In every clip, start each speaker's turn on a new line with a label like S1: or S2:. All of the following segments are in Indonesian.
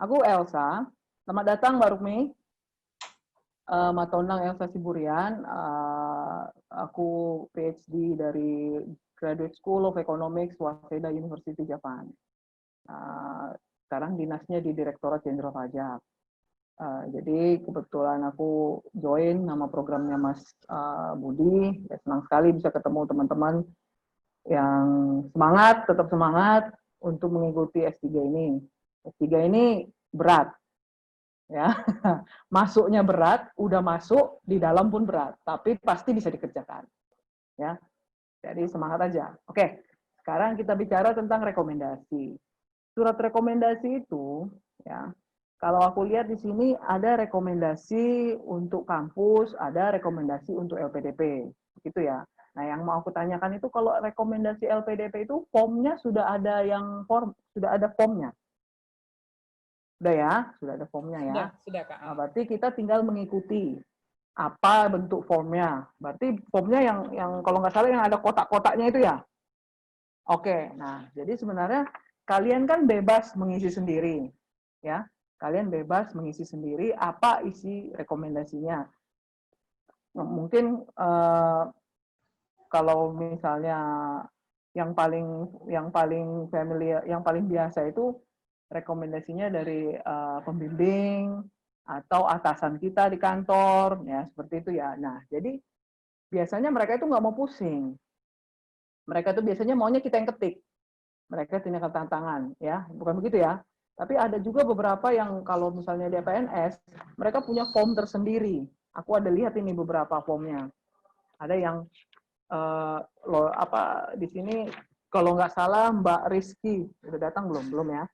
S1: Aku Elsa. Selamat datang Mbak Rukmi. Matonang Elsa Siburian. Aku PhD dari Graduate School of Economics, Waseda University, Japan. Sekarang dinasnya di Direktorat Jenderal Pajak. Jadi kebetulan aku join nama programnya Mas Budi. Ya, senang sekali bisa ketemu teman-teman yang semangat, tetap semangat untuk mengikuti S3 ini. S3 ini berat, ya. Masuknya berat, udah masuk, di dalam pun berat, tapi pasti bisa dikerjakan, ya. Jadi semangat aja. Oke, sekarang kita bicara tentang rekomendasi. Surat rekomendasi itu, ya, kalau aku lihat di sini ada rekomendasi untuk kampus, ada rekomendasi untuk LPDP, gitu ya. Nah, yang mau aku tanyakan itu kalau rekomendasi LPDP itu formnya sudah ada formnya. Sudah ya, sudah ada formnya ya.
S2: Sudah Kak.
S1: Nah, berarti kita tinggal mengikuti apa bentuk formnya. Berarti formnya yang kalau nggak salah yang ada kotak-kotaknya itu ya. Oke, nah jadi sebenarnya kalian kan bebas mengisi sendiri, ya. Kalian bebas mengisi sendiri apa isi rekomendasinya. Mungkin kalau misalnya yang paling familiar, yang paling biasa itu rekomendasinya dari pembimbing atau atasan kita di kantor, ya seperti itu ya. Nah, jadi biasanya mereka itu nggak mau pusing. Mereka itu biasanya maunya kita yang ketik. Mereka tindakan tantangan, ya, bukan begitu ya. Tapi ada juga beberapa yang kalau misalnya di PNS, mereka punya form tersendiri. Aku ada lihat ini beberapa formnya. Ada yang di sini kalau nggak salah Mbak Rizky udah datang belum ya.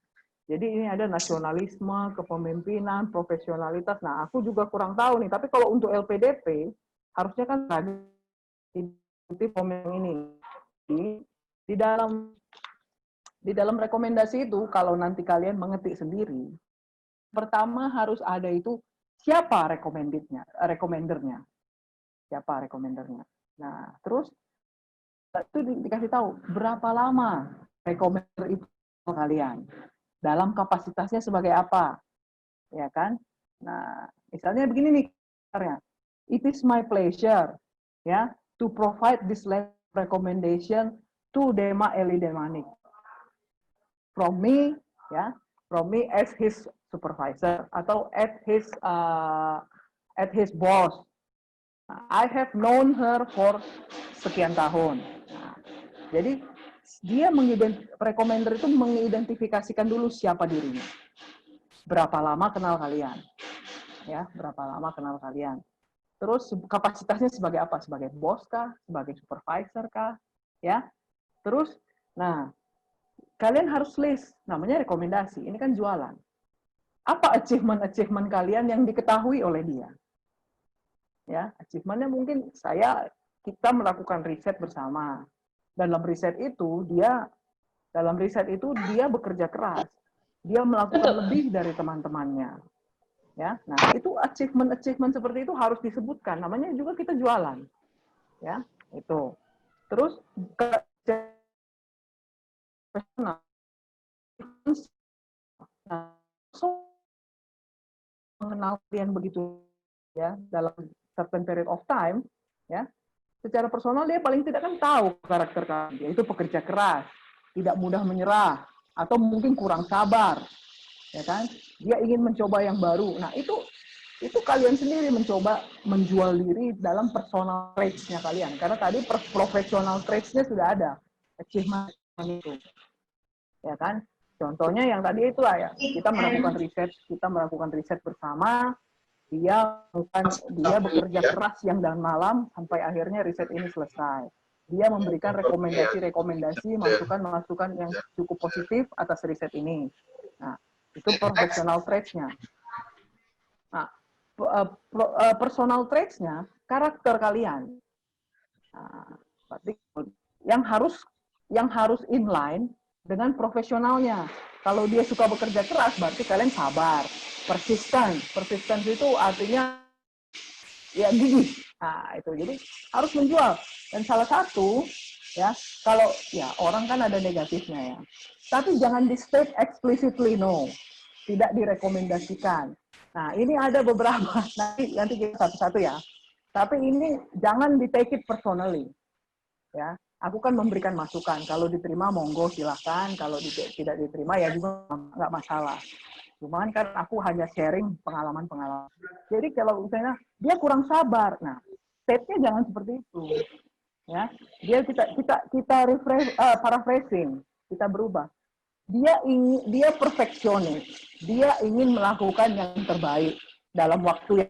S1: Jadi ini ada nasionalisme, kepemimpinan, profesionalitas. Nah, aku juga kurang tahu nih. Tapi kalau untuk LPDP harusnya kan ada di form yang ini. Di dalam rekomendasi itu kalau nanti kalian mengetik sendiri, pertama harus ada itu siapa rekomendernya. Siapa rekomendernya. Nah, terus itu dikasih tahu berapa lama rekomender itu kalian dalam kapasitasnya sebagai apa, ya kan? Nah, misalnya begini nih, it is my pleasure, ya, to provide this recommendation to Dema Eli Demanik from me, ya, from me as his supervisor atau at his boss. I have known her for sekian tahun. Nah, jadi dia rekomender itu mengidentifikasikan dulu siapa dirinya. Berapa lama kenal kalian? Ya, berapa lama kenal kalian? Terus kapasitasnya sebagai apa? Sebagai bos kah? Sebagai supervisor kah? Ya. Terus, nah, kalian harus list. Namanya rekomendasi. Ini kan jualan. Apa achievement kalian yang diketahui oleh dia? Ya, achievementnya mungkin kita melakukan riset bersama. Dalam riset itu dia bekerja keras. Dia melakukan lebih dari teman-temannya. Ya, nah itu achievement seperti itu harus disebutkan. Namanya juga kita jualan. Ya, itu. Terus mengenal kalian begitu ya dalam certain period of time, ya. Secara personal dia paling tidak kan tahu karakter kalian, yaitu pekerja keras, tidak mudah menyerah, atau mungkin kurang sabar, ya kan? Dia ingin mencoba yang baru. Nah, itu kalian sendiri mencoba menjual diri dalam personal traits-nya kalian. Karena tadi professional traits-nya sudah ada. Achievement itu. Ya kan? Contohnya yang tadi itulah ya. Kita melakukan riset bersama. Dia bekerja keras siang dan malam sampai akhirnya riset ini selesai. Dia memberikan rekomendasi, masukan yang cukup positif atas riset ini. Nah, itu professional traits-nya. Nah, personal traits-nya, karakter kalian. Nah, berarti yang harus inline dengan profesionalnya. Kalau dia suka bekerja keras, berarti kalian sabar. Persisten itu artinya ya gigih. Nah, itu jadi harus menjual. Dan salah satu ya, kalau ya orang kan ada negatifnya ya. Tapi jangan di state explicitly no. tidak direkomendasikan. Nah, ini ada beberapa, nanti kita satu-satu ya. Tapi ini jangan di take it personally. Ya, aku kan memberikan masukan. Kalau diterima monggo silahkan, kalau tidak diterima ya juga nggak masalah. Cuman kan aku hanya sharing pengalaman-pengalaman. Jadi kalau misalnya dia kurang sabar, nah state-nya jangan seperti itu. Ya, kita refresh, paraphrasing, kita berubah. Dia perfeksionis, dia ingin melakukan yang terbaik dalam waktu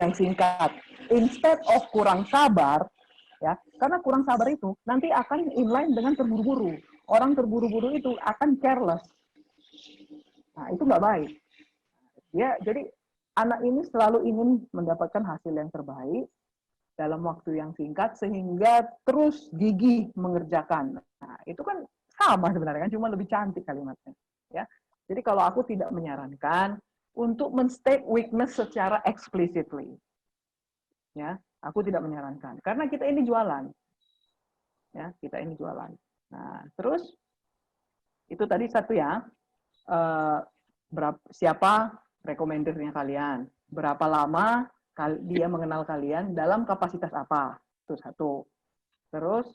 S1: yang singkat. Instead of kurang sabar, ya, karena kurang sabar itu nanti akan inline dengan terburu-buru. Orang terburu-buru itu akan careless. Nah, itu nggak baik. Ya, jadi anak ini selalu ingin mendapatkan hasil yang terbaik dalam waktu yang singkat sehingga terus gigih mengerjakan. Nah, itu kan sama sebenarnya kan, cuma lebih cantik kalimatnya. Ya, jadi kalau aku tidak menyarankan untuk menstate weakness secara explicitly, ya, aku tidak menyarankan karena kita ini jualan, ya, kita ini jualan. Nah, terus itu tadi satu ya, siapa recommender-nya kalian, berapa lama dia mengenal kalian, dalam kapasitas apa, itu satu. Terus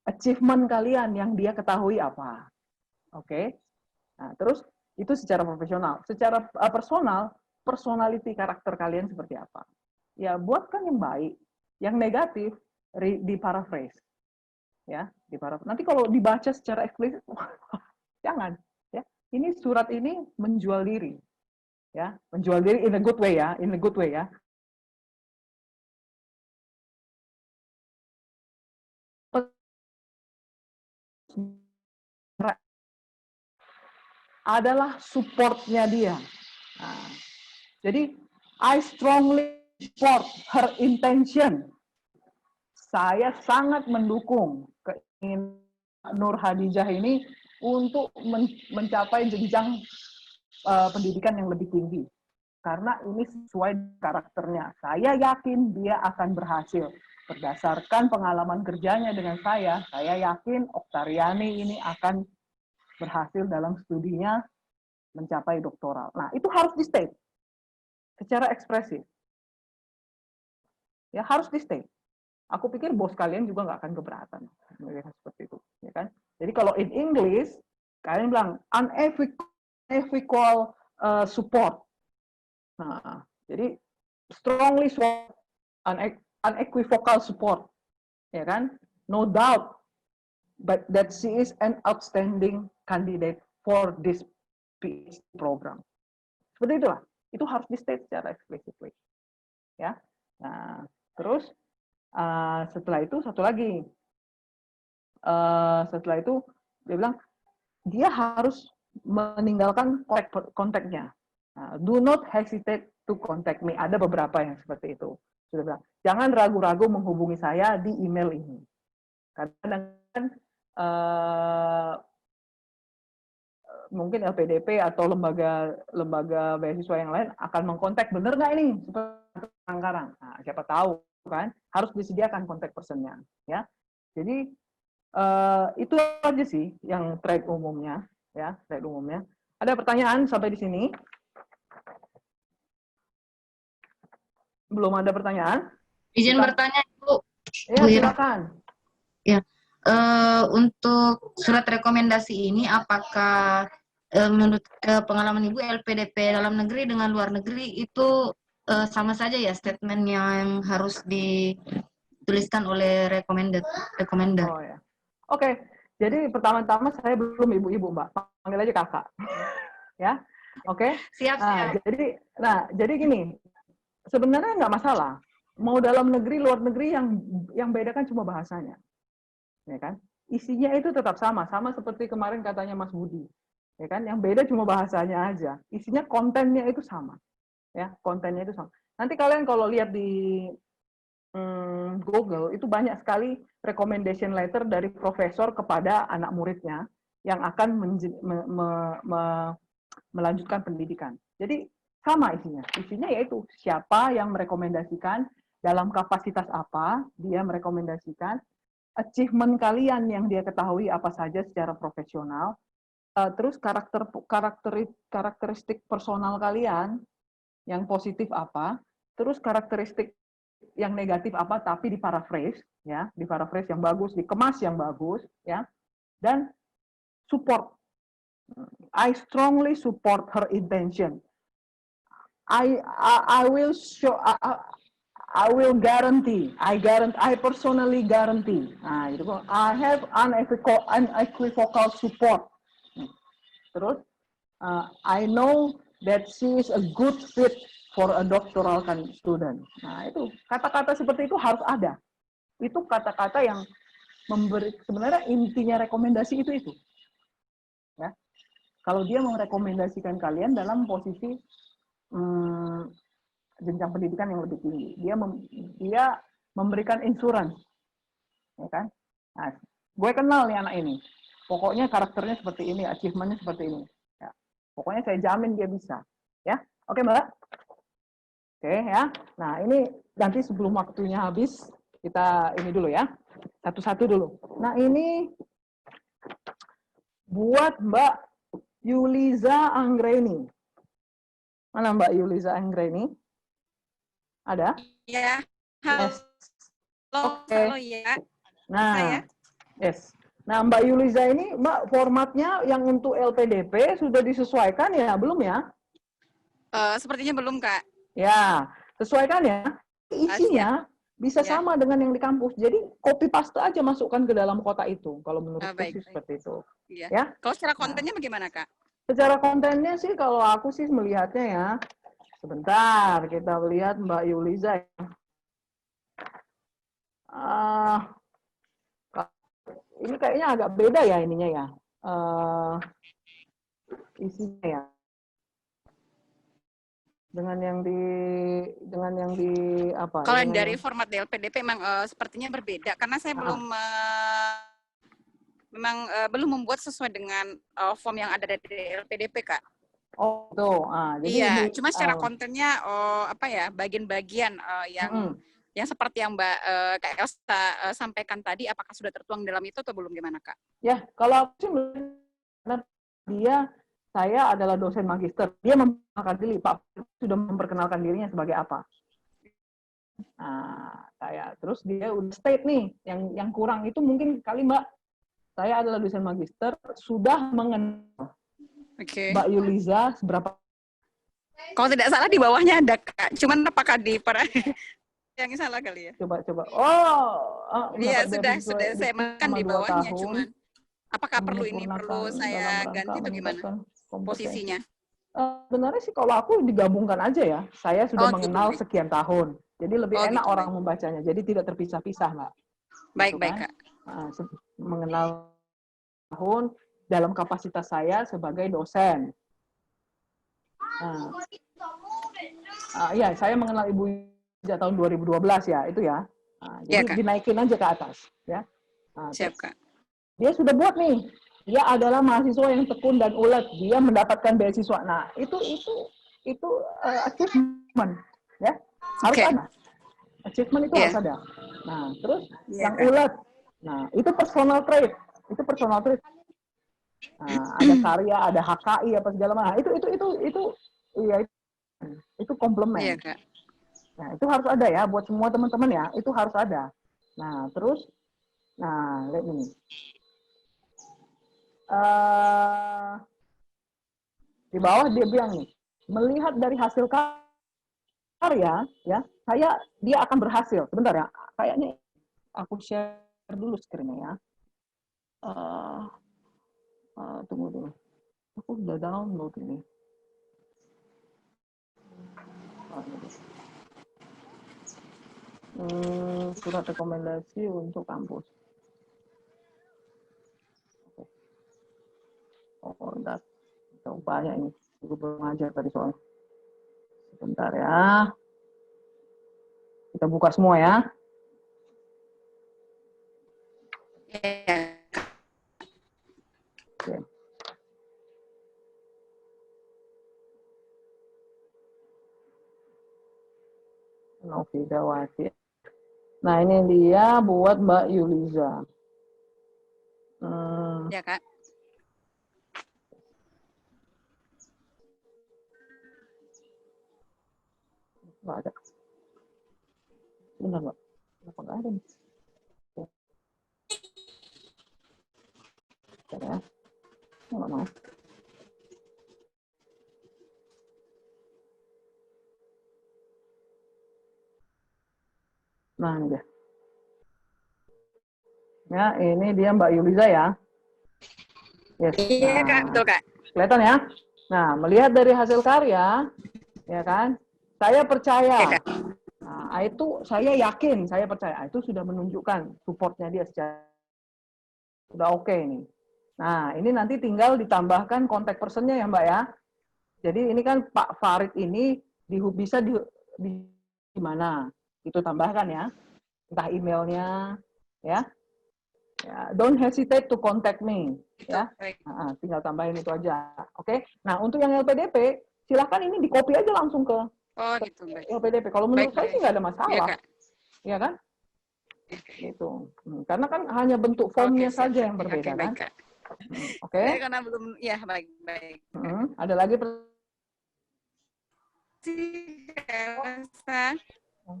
S1: achievement kalian yang dia ketahui apa, oke? Nah, terus itu secara profesional, secara personal, personality karakter kalian seperti apa? Ya buatkan yang baik, yang negatif di paraphrase, ya di paraphrase. Nanti kalau dibaca secara eksplisit, jangan, ya. Ini surat ini menjual diri, ya, menjual diri in a good way ya, in a good way ya. Adalah supportnya dia. Nah, jadi I strongly support her intention. Saya sangat mendukung keinginan Nur Hadijah ini untuk mencapai jenjang pendidikan yang lebih tinggi. Karena ini sesuai karakternya. Saya yakin dia akan berhasil. Berdasarkan pengalaman kerjanya dengan saya yakin Oktariani ini akan berhasil dalam studinya mencapai doktoral. Nah, itu harus di-state secara ekspresif. Ya, harus di-state. Aku pikir bos kalian juga nggak akan keberatan seperti itu, ya kan? Jadi kalau in English kalian bilang unequivocal support. Nah, jadi strongly support, unequivocal support, ya kan? No doubt, but that she is an outstanding candidate for this PhD program. Seperti itulah. Itu harus di-state secara explicitly. Ya. Nah, terus setelah itu satu lagi. Setelah itu dia bilang dia harus meninggalkan kontaknya. Nah, do not hesitate to contact me. Ada beberapa yang seperti itu. Sudah bilang, jangan ragu-ragu menghubungi saya di email ini. Kadang-kadang mungkin LPDP atau lembaga beasiswa yang lain akan mengkontak, bener nggak ini seperti sekarang. Nah, siapa tahu kan harus disediakan kontak personnya, ya. Jadi itu aja sih yang trade umumnya, ya, trade umumnya. Ada pertanyaan sampai di sini? Belum ada pertanyaan?
S2: Izin bertanya, Bu.
S1: Ya, silakan.
S2: Ya, untuk surat rekomendasi ini, apakah menurut pengalaman Ibu LPDP dalam negeri dengan luar negeri itu sama saja ya statement yang harus dituliskan oleh recommender?
S1: Oh ya, oke. Jadi pertama-tama saya belum ibu-ibu Mbak, panggil aja kakak, ya, oke.
S2: Siap.
S1: Jadi gini, sebenarnya nggak masalah. Mau dalam negeri, luar negeri, yang beda kan cuma bahasanya, ya kan? Isinya itu tetap sama seperti kemarin katanya Mas Budi, ya kan? Yang beda cuma bahasanya aja. Isinya, kontennya itu sama, ya, kontennya itu sama. Nanti kalian kalau lihat di Google itu banyak sekali recommendation letter dari profesor kepada anak muridnya yang akan melanjutkan pendidikan. Jadi sama isinya. Isinya yaitu siapa yang merekomendasikan, dalam kapasitas apa dia merekomendasikan, achievement kalian yang dia ketahui apa saja secara profesional, Terus karakteristik personal kalian yang positif apa, terus karakteristik yang negatif apa, tapi diparaphrase, ya, diparaphrase yang bagus, dikemas yang bagus, ya, dan support. I strongly support her intention. I will show. I will guarantee. I personally guarantee. Nah, itu I have unequivocal support. Terus, I know that she is a good fit for a doctoral student. Nah, itu kata-kata seperti itu harus ada. Itu kata-kata yang memberi, sebenarnya intinya rekomendasi itu. Ya. Kalau dia merekomendasikan kalian dalam posisi jenjang pendidikan yang lebih tinggi, dia memberikan insurance, ya kan? Nah, gue kenal nih anak ini. Pokoknya karakternya seperti ini, achievementnya seperti ini. Ya. Pokoknya saya jamin dia bisa. Ya, oke Mbak. Oke ya. Nah ini nanti sebelum waktunya habis kita ini dulu ya, satu-satu dulu. Nah ini buat Mbak Yuliza Anggreni. Mana Mbak Yuliza Anggreni? Ada?
S3: Ya. Halo.
S1: Yes.
S3: Oke. Halo ya.
S1: Nah,
S3: Saya.
S1: yes. Nah, Mbak Yuliza ini, Mbak, formatnya yang untuk LPDP sudah disesuaikan ya? Belum ya?
S3: Sepertinya belum, Kak.
S1: Ya, sesuaikan ya. Isinya bisa sama dengan yang di kampus. Jadi, copy paste aja masukkan ke dalam kotak itu. Kalau menurutku sih seperti itu.
S3: Iya.
S1: Ya.
S3: Kalau secara kontennya bagaimana, Kak?
S1: Secara kontennya sih, kalau aku sih melihatnya ya, sebentar, kita lihat Mbak Yuliza ya. Ini kayaknya agak beda ya ininya ya. Isinya ya. Dengan yang di apa?
S3: Kalau dari format LPDP memang sepertinya berbeda karena saya belum membuat sesuai dengan form yang ada dari LPDP, Kak.
S1: Oh, tuh. Jadi
S3: iya,
S1: ini,
S3: cuma secara kontennya bagian-bagian yang seperti yang Mbak Kak Elsa sampaikan tadi, apakah sudah tertuang dalam itu atau belum, gimana, Kak?
S1: Ya, kalau aku sih saya adalah dosen magister. Dia memperkenalkan diri, Pak sudah memperkenalkan dirinya sebagai apa. Nah, terus dia udah state nih, yang kurang itu mungkin kali Mbak, saya adalah dosen magister, sudah mengenal Mbak Yuliza seberapa.
S3: Kalau tidak salah di bawahnya ada, Kak. Cuman apakah yang salah kali ya?
S1: Coba.
S3: Iya, sudah saya makan di bawahnya, cuman apakah perlu saya ganti atau gimana posisinya?
S1: Sebenarnya sih kalau aku digabungkan aja ya. Saya sudah mengenal sekian tahun. Jadi lebih enak orang membacanya. Jadi tidak terpisah-pisah, Mbak.
S3: Baik, Kak.
S1: Mengenal tahun dalam kapasitas saya sebagai dosen. Iya, saya mengenal Ibu sejak tahun 2012 ya, itu ya. Jadi ya, dinaikin aja ke atas, ya.
S3: Siap, Kak.
S1: Dia sudah buat nih. Dia adalah mahasiswa yang tekun dan ulet. Dia mendapatkan beasiswa. Nah, itu achievement, ya. Harus ada. Achievement itu harus ada. Nah, terus yang ulet. Nah, itu personal trait. Nah, ada karya, ada HKI apa segala macam. Itu komplement.
S3: Iya, Kak.
S1: Nah, itu harus ada ya buat semua teman-teman ya. Itu harus ada. Nah, terus lihat ini. Di bawah dia bilang nih, melihat dari hasil karya, ya, dia akan berhasil. Sebentar ya, kayaknya aku share dulu screen-nya ya. Tunggu dulu. Aku udah download ini. Surat rekomendasi untuk kampus. Enggak. Banyak ini. Gue belum ngajar tadi soalnya. Sebentar ya. Kita buka semua ya. Oke. Novida. Nah, ini dia buat Mbak Yuliza.
S3: Ya, Kak.
S1: Nggak ada. Benar, Mbak. Kenapa nggak ada nih? Bentar ya. Nggak mau. Nah, ini dia. Ya, ini dia Mbak Yuliza ya. Yes.
S3: Iya, Kak,
S1: Nah,
S3: betul, Kak.
S1: kelihatan ya? Nah, melihat dari hasil karya, ya kan? Saya percaya.
S3: Oke, Kak.
S1: Nah, itu saya yakin, saya percaya itu sudah menunjukkan supportnya dia secara sudah oke ini. Nah, ini nanti tinggal ditambahkan kontak personnya ya Mbak ya. Jadi ini kan Pak Farid ini bisa di mana? Itu tambahkan ya. Entah emailnya ya. Ya, don't hesitate to contact me ya.
S3: Baik.
S1: Nah, tinggal tambahin itu aja. Oke. Nah, untuk yang LPDP, silahkan ini di-copy aja langsung ke
S3: Oh, gitu, baik.
S1: LPDP. Kalau menurut saya sih nggak ada
S3: Iya,
S1: masalah.
S3: Kak.
S1: Ya kan? Gitu. Karena kan hanya bentuk formnya
S3: Oke, siap,
S1: saja
S3: siap.
S1: yang berbeda
S3: Oke, baik,
S1: kan.
S3: Kak.
S1: Oke.
S3: Saya karena belum, ya, baik, baik.
S1: Ada lagi?
S3: Elsa.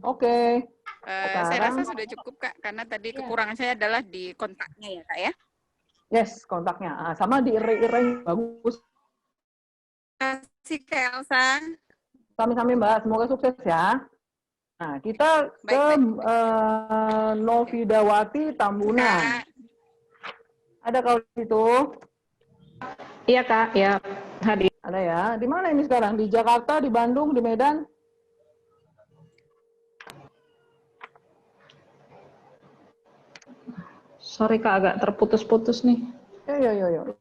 S1: Oke.
S3: Saya rasa
S1: Sekarang,
S3: sudah cukup, Kak, karena tadi kekurangan saya adalah di kontaknya ya, Kak, ya.
S1: yes, kontaknya. Sama di array bagus.
S3: Terima kasih, Kak Elsa.
S1: Sami-sami Mbak, semoga sukses ya. Nah, kita ke
S3: Baik,
S1: Novidawati Tambunan.
S3: Kak.
S1: Ada kalau di situ?
S4: Iya Kak, ya hadir.
S1: Ada ya. Di mana ini sekarang? Di Jakarta, di Bandung, di Medan?
S4: Sorry Kak, agak terputus-putus nih.
S1: Yo.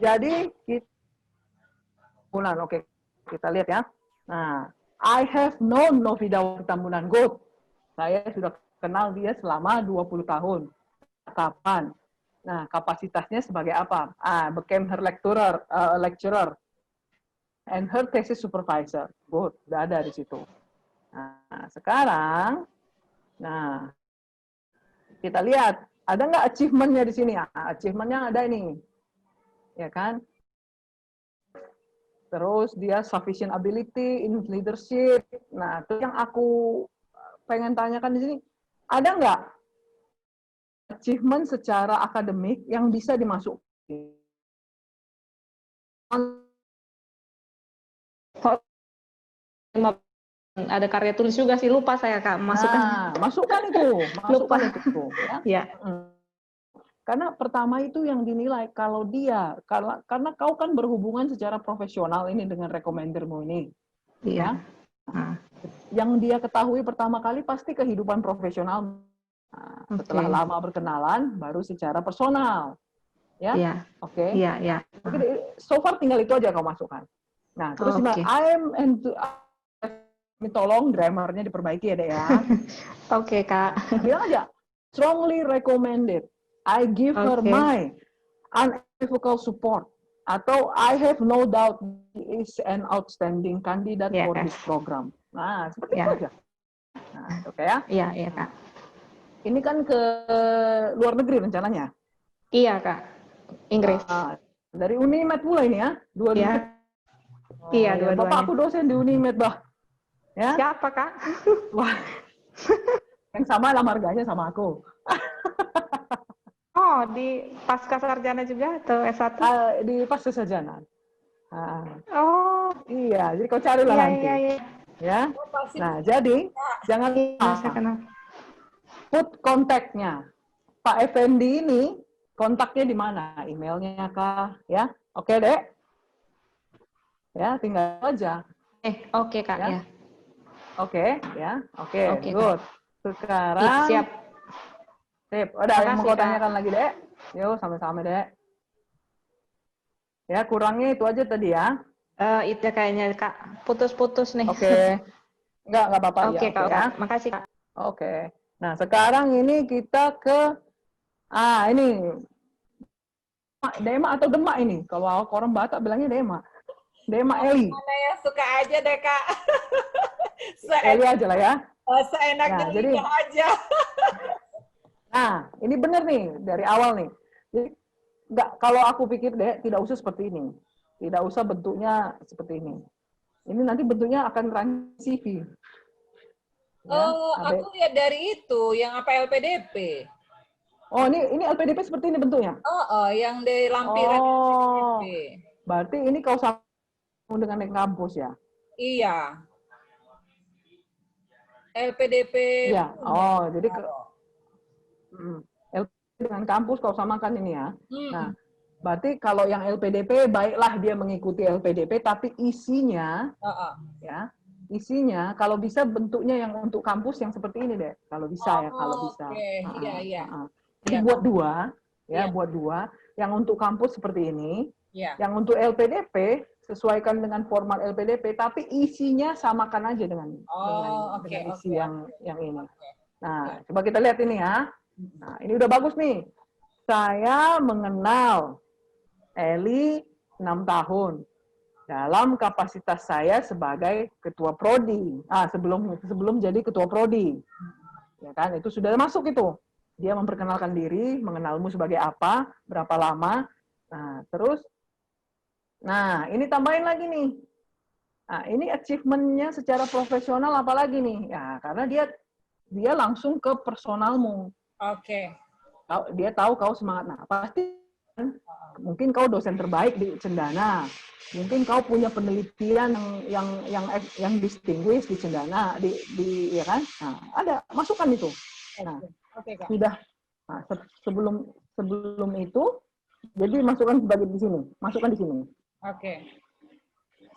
S1: Jadi kita oke. Kita lihat ya. Nah, I have known Novidawati Tambunan good. Saya sudah kenal dia selama 20 tahun. Kapan? Nah, kapasitasnya sebagai apa? Became her lecturer and her thesis supervisor. Good, udah ada di situ. Nah, sekarang, kita lihat ada nggak achievement-nya di sini? Achievement-nya ada ini, ya kan? Terus dia sufficient ability in leadership. Nah, itu yang aku pengen tanyakan di sini, ada nggak achievement secara akademik yang bisa dimasukin?
S4: Ada karya tulis juga sih, lupa saya Kak, masukkan.
S1: Masukkan itu.
S4: Lupa.
S1: Itu, ya. Karena pertama itu yang dinilai kalau dia, karena kau kan berhubungan secara profesional ini dengan recommender-mu ini.
S4: Iya.
S1: Ya. Yang dia ketahui pertama kali pasti kehidupan profesional. Setelah lama berkenalan, baru secara personal. Ya?
S4: Iya.
S1: Oke.
S4: Iya.
S1: So far tinggal itu aja kau masukkan. Nah, terus tolong grammarnya diperbaiki ya, Dek ya.
S4: Oke, Kak.
S1: Bilang aja, strongly recommended. I give her my unequivocal support. Atau I have no doubt he is an outstanding candidate for this program. Nah, seperti itu aja. Nah, oke ya.
S4: Iya, Kak.
S1: Ini kan ke luar negeri rencananya.
S4: Iya, Kak. Inggris.
S1: Dari Unimed pula ini ya?
S4: Iya, dua-duanya.
S1: Bapak aku dosen di Unimed, Bah. Ya?
S4: Siapa, Kak?
S1: Wah. Yang sama lah marganya sama aku.
S4: Oh, di pasca sarjana juga atau S1?
S1: Di pasca sarjana.
S4: Oh.
S1: Iya, jadi kau carilah nanti.
S4: Iya.
S1: Ya. Nah, jadi jangan put kontaknya. Pak Effendi ini kontaknya di mana? Emailnya kah? Ya. Oke, Dek. Ya, tinggal aja.
S4: Oke, Kak, ya.
S1: Oke, ya. Oke, good. Sekarang
S4: siap.
S1: Sip. Ada yang mau kau tanyakan lagi, Dek? Yuk, sama-sama, Dek. Ya, kurangnya itu aja tadi ya.
S4: Itu kayaknya, Kak. Putus-putus nih.
S1: Oke. Enggak apa-apa.
S4: Oke,
S1: ya,
S4: Kak.
S1: ya.
S4: Makasih, Kak.
S1: Oke. Nah, sekarang ini kita ke ini Dema atau Demak ini? Kalau orang Batak bilangnya Dema. Dema Eli.
S5: Mana yang suka aja deh, Kak.
S1: Eli aja lah ya.
S5: Seenaknya
S1: Nah, jadi
S5: aja.
S1: Nah, ini benar nih dari awal nih. Jadi kalau aku pikir deh tidak usah seperti ini. Tidak usah bentuknya seperti ini. Ini nanti bentuknya akan ranking CV. Ya,
S5: Oh, aku lihat dari itu, yang apa LPDP.
S1: Oh, ini LPDP seperti ini bentuknya.
S5: Oh, yang di lampiran
S1: Oh,
S5: LPDP.
S1: berarti ini kau sama dengan yang kampus ya?
S5: Iya. LPDP.
S1: Iya. Oh, jadi LPDP dengan kampus kau samakan ini ya. Nah, berarti kalau yang LPDP baiklah dia mengikuti LPDP, tapi isinya, ya, isinya kalau bisa bentuknya yang untuk kampus yang seperti ini deh. Kalau bisa ya, kalau bisa.
S5: Oke, iya.
S1: Jadi
S5: Iya.
S1: buat dua, ya,
S5: Iya.
S1: buat dua. Yang untuk kampus seperti ini,
S5: Iya.
S1: yang untuk LPDP sesuaikan dengan format LPDP, tapi isinya samakan aja dengan isi yang ini. Nah, coba kita lihat ini ya. Nah, ini udah bagus nih. Saya mengenal Eli 6 tahun dalam kapasitas saya sebagai ketua prodi. Sebelum jadi ketua prodi. Ya kan, itu sudah masuk itu. Dia memperkenalkan diri, mengenalmu sebagai apa, berapa lama. Nah, terus ini tambahin lagi nih. Nah, ini achievement-nya secara profesional apalagi nih? Ya, karena dia langsung ke personalmu.
S5: Oke.
S1: Dia tahu kau semangat. Nah, pasti mungkin kau dosen terbaik di Cendana. Mungkin kau punya penelitian yang distinguish di Cendana, ya kan? Nah, ada masukan itu. Nah, sudah. Nah, sebelum itu, jadi masukan sebagai di sini, masukkan di sini.
S5: Oke.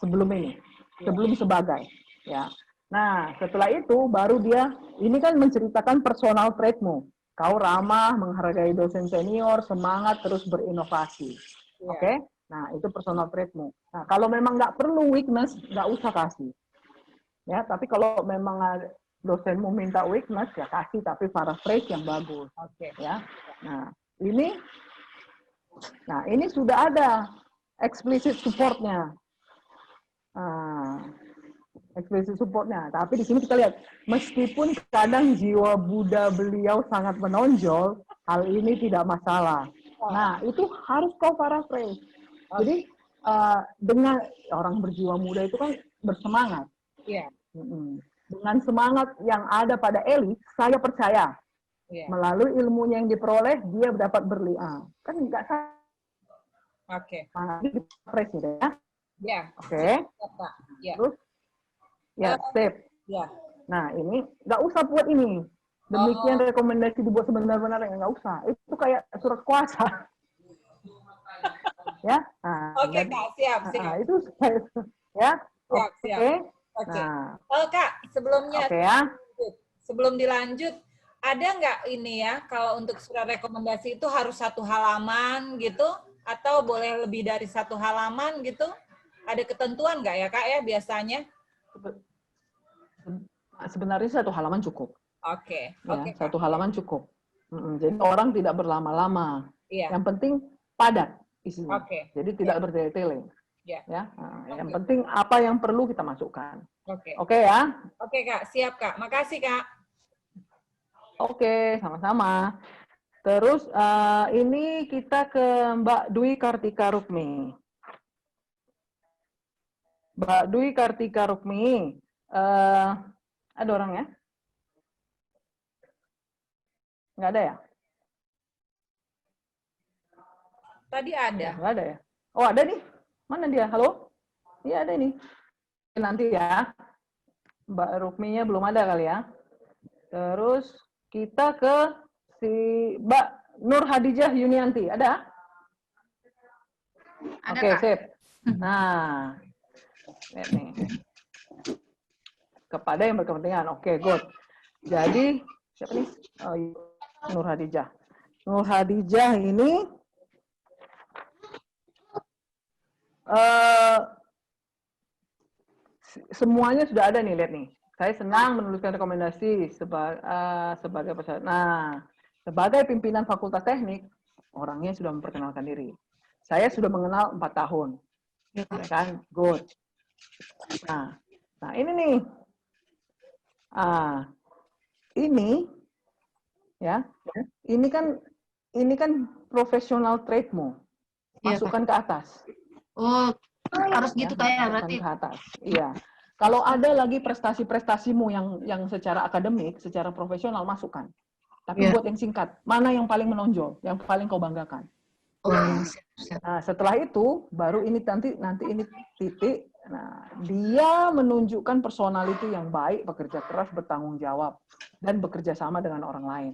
S1: Sebelum ini, sebelum sebagai, ya. Nah, setelah itu baru dia, ini kan menceritakan personal trait-mu. Kau ramah, menghargai dosen senior, semangat, terus berinovasi. Oke? Nah, itu personal trait-mu. Nah, kalau memang nggak perlu weakness, nggak usah kasih. Ya, tapi kalau memang dosenmu minta weakness, ya kasih, tapi paraphrase yang bagus.
S5: Oke.
S1: Ya. Nah, ini sudah ada explicit support-nya. Explicit support-nya. Tapi di sini kita lihat, meskipun kadang jiwa Buddha beliau sangat menonjol, hal ini tidak masalah. Nah, itu harus kau paraphrase. Jadi, dengan orang berjiwa muda itu kan bersemangat.
S5: Iya.
S1: Dengan semangat yang ada pada Eli, saya percaya. Melalui ilmunya yang diperoleh, dia dapat berlian. Kan enggak salah.
S5: Oke.
S1: Presiden ya.
S5: Ya.
S1: Oke.
S5: Ya.
S1: Terus, ya, step.
S5: Ya.
S1: Nah, ini nggak usah buat ini. Demikian rekomendasi dibuat sebenar-benarnya, nggak usah. Itu kayak surat kuasa. Ya. Nah,
S5: Oke, Kak, siap.
S1: Itu ya.
S5: Oke.
S1: Nah,
S5: Kak, sebelumnya,
S1: ya.
S5: sebelum dilanjut, ada nggak ini ya, kalau untuk surat rekomendasi itu harus 1 halaman gitu, atau boleh lebih dari 1 halaman gitu? Ada ketentuan nggak ya, Kak, ya, biasanya?
S1: Sebenarnya 1 halaman cukup.
S5: Oke.
S1: Ya, 1 halaman cukup. Jadi orang tidak berlama-lama.
S5: Iya.
S1: Yang penting padat isinya.
S5: Oke.
S1: Jadi tidak bertele-tele.
S5: Ya.
S1: Yang penting apa yang perlu kita masukkan.
S5: Oke.
S1: Oke ya.
S5: Oke, Kak, siap, Kak. Makasih, Kak.
S1: Oke, sama-sama. Terus ini kita ke Mbak Dwi Kartika Rukmi. Mbak Dwi Kartika Rukmi, ada orang ya? Nggak ada ya?
S5: Tadi ada.
S1: Nggak ada ya? Oh, ada nih. Mana dia? Halo? Iya, ada ini. Nanti ya. Mbak Rukminya belum ada kali ya. Terus kita ke si Mbak Nur Hadijah Yunianti. Ada?
S2: Ada,
S1: Oke,
S2: Kak.
S1: sip. Nah, lihat nih. Kepada yang berkepentingan. Oke, good. Jadi, siapa nih? Oh, Nur Hadijah. Nur Hadijah ini semuanya sudah ada nih, lihat nih. Saya senang menuliskan rekomendasi sebagai peserta. Nah, sebagai pimpinan Fakultas Teknik, orangnya sudah memperkenalkan diri. Saya sudah mengenal 4 tahun. Ya kan? Good. Nah ini nih. Ini ya. Ini kan profesional trait-mu. Masukkan ke atas.
S2: Oh, Harus gitu kayak
S1: masukkan
S2: berarti.
S1: ke atas. Iya. Kalau ada lagi prestasi-prestasimu yang secara akademik, secara profesional, masukkan. Tapi buat yang singkat, mana yang paling menonjol, yang paling kau banggakan.
S2: Oh iya, siap.
S1: Nah, setelah itu baru ini nanti ini titik. Nah, dia menunjukkan personality yang baik, bekerja keras, bertanggung jawab, dan bekerja sama dengan orang lain.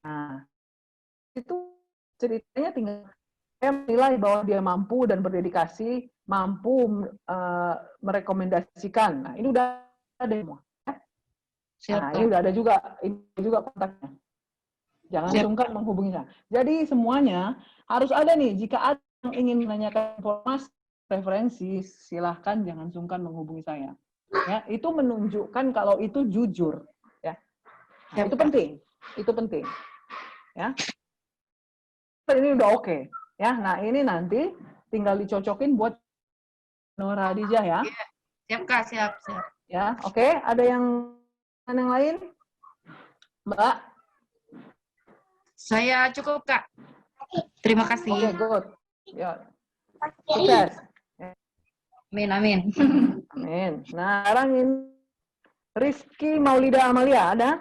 S1: Nah, itu ceritanya tinggal saya menilai bahwa dia mampu dan berdedikasi, mampu merekomendasikan. Nah, ini udah ada semua. Nah, ini udah ada juga, kontaknya. Jangan sungkan menghubungi saya. Jadi semuanya harus ada nih. Jika ada yang ingin menanyakan informasi, referensi, silahkan jangan sungkan menghubungi saya. Ya, itu menunjukkan kalau itu jujur. Ya, nah, itu penting. Itu penting. Ya, ini udah oke. Ya, nah ini nanti tinggal dicocokin buat Nur Hadijah ya.
S2: Siap Kak, siap.
S1: Ya, oke. Ada yang lain? Mbak?
S2: Saya cukup Kak. Terima kasih.
S1: Oke, good. Ya. Sukses.
S2: Amin, amin.
S1: Amin. Nah, sekarang ini Rizky Maulida Amalia ada?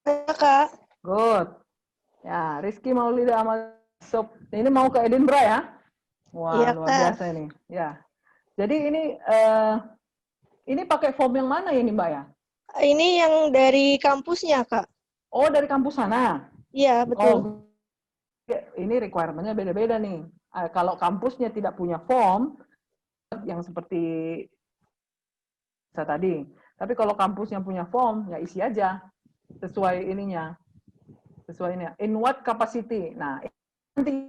S6: Ada, Kak.
S1: Good. Ya, Rizky Maulida Amalia. Ini mau ke Edinburgh ya? Wah,
S6: Iya,
S1: luar
S6: Kak.
S1: biasa ini. Ya. Jadi ini pakai form yang mana ini, Mbak ya?
S6: Ini yang dari kampusnya, Kak.
S1: Oh, dari kampus sana.
S6: Iya, betul.
S1: Oh, ini requirement-nya beda-beda nih. Kalau kampusnya tidak punya form yang seperti saya tadi. Tapi kalau kampus yang punya form, ya isi aja sesuai ininya. Sesuai ini. In what capacity? Nah, nanti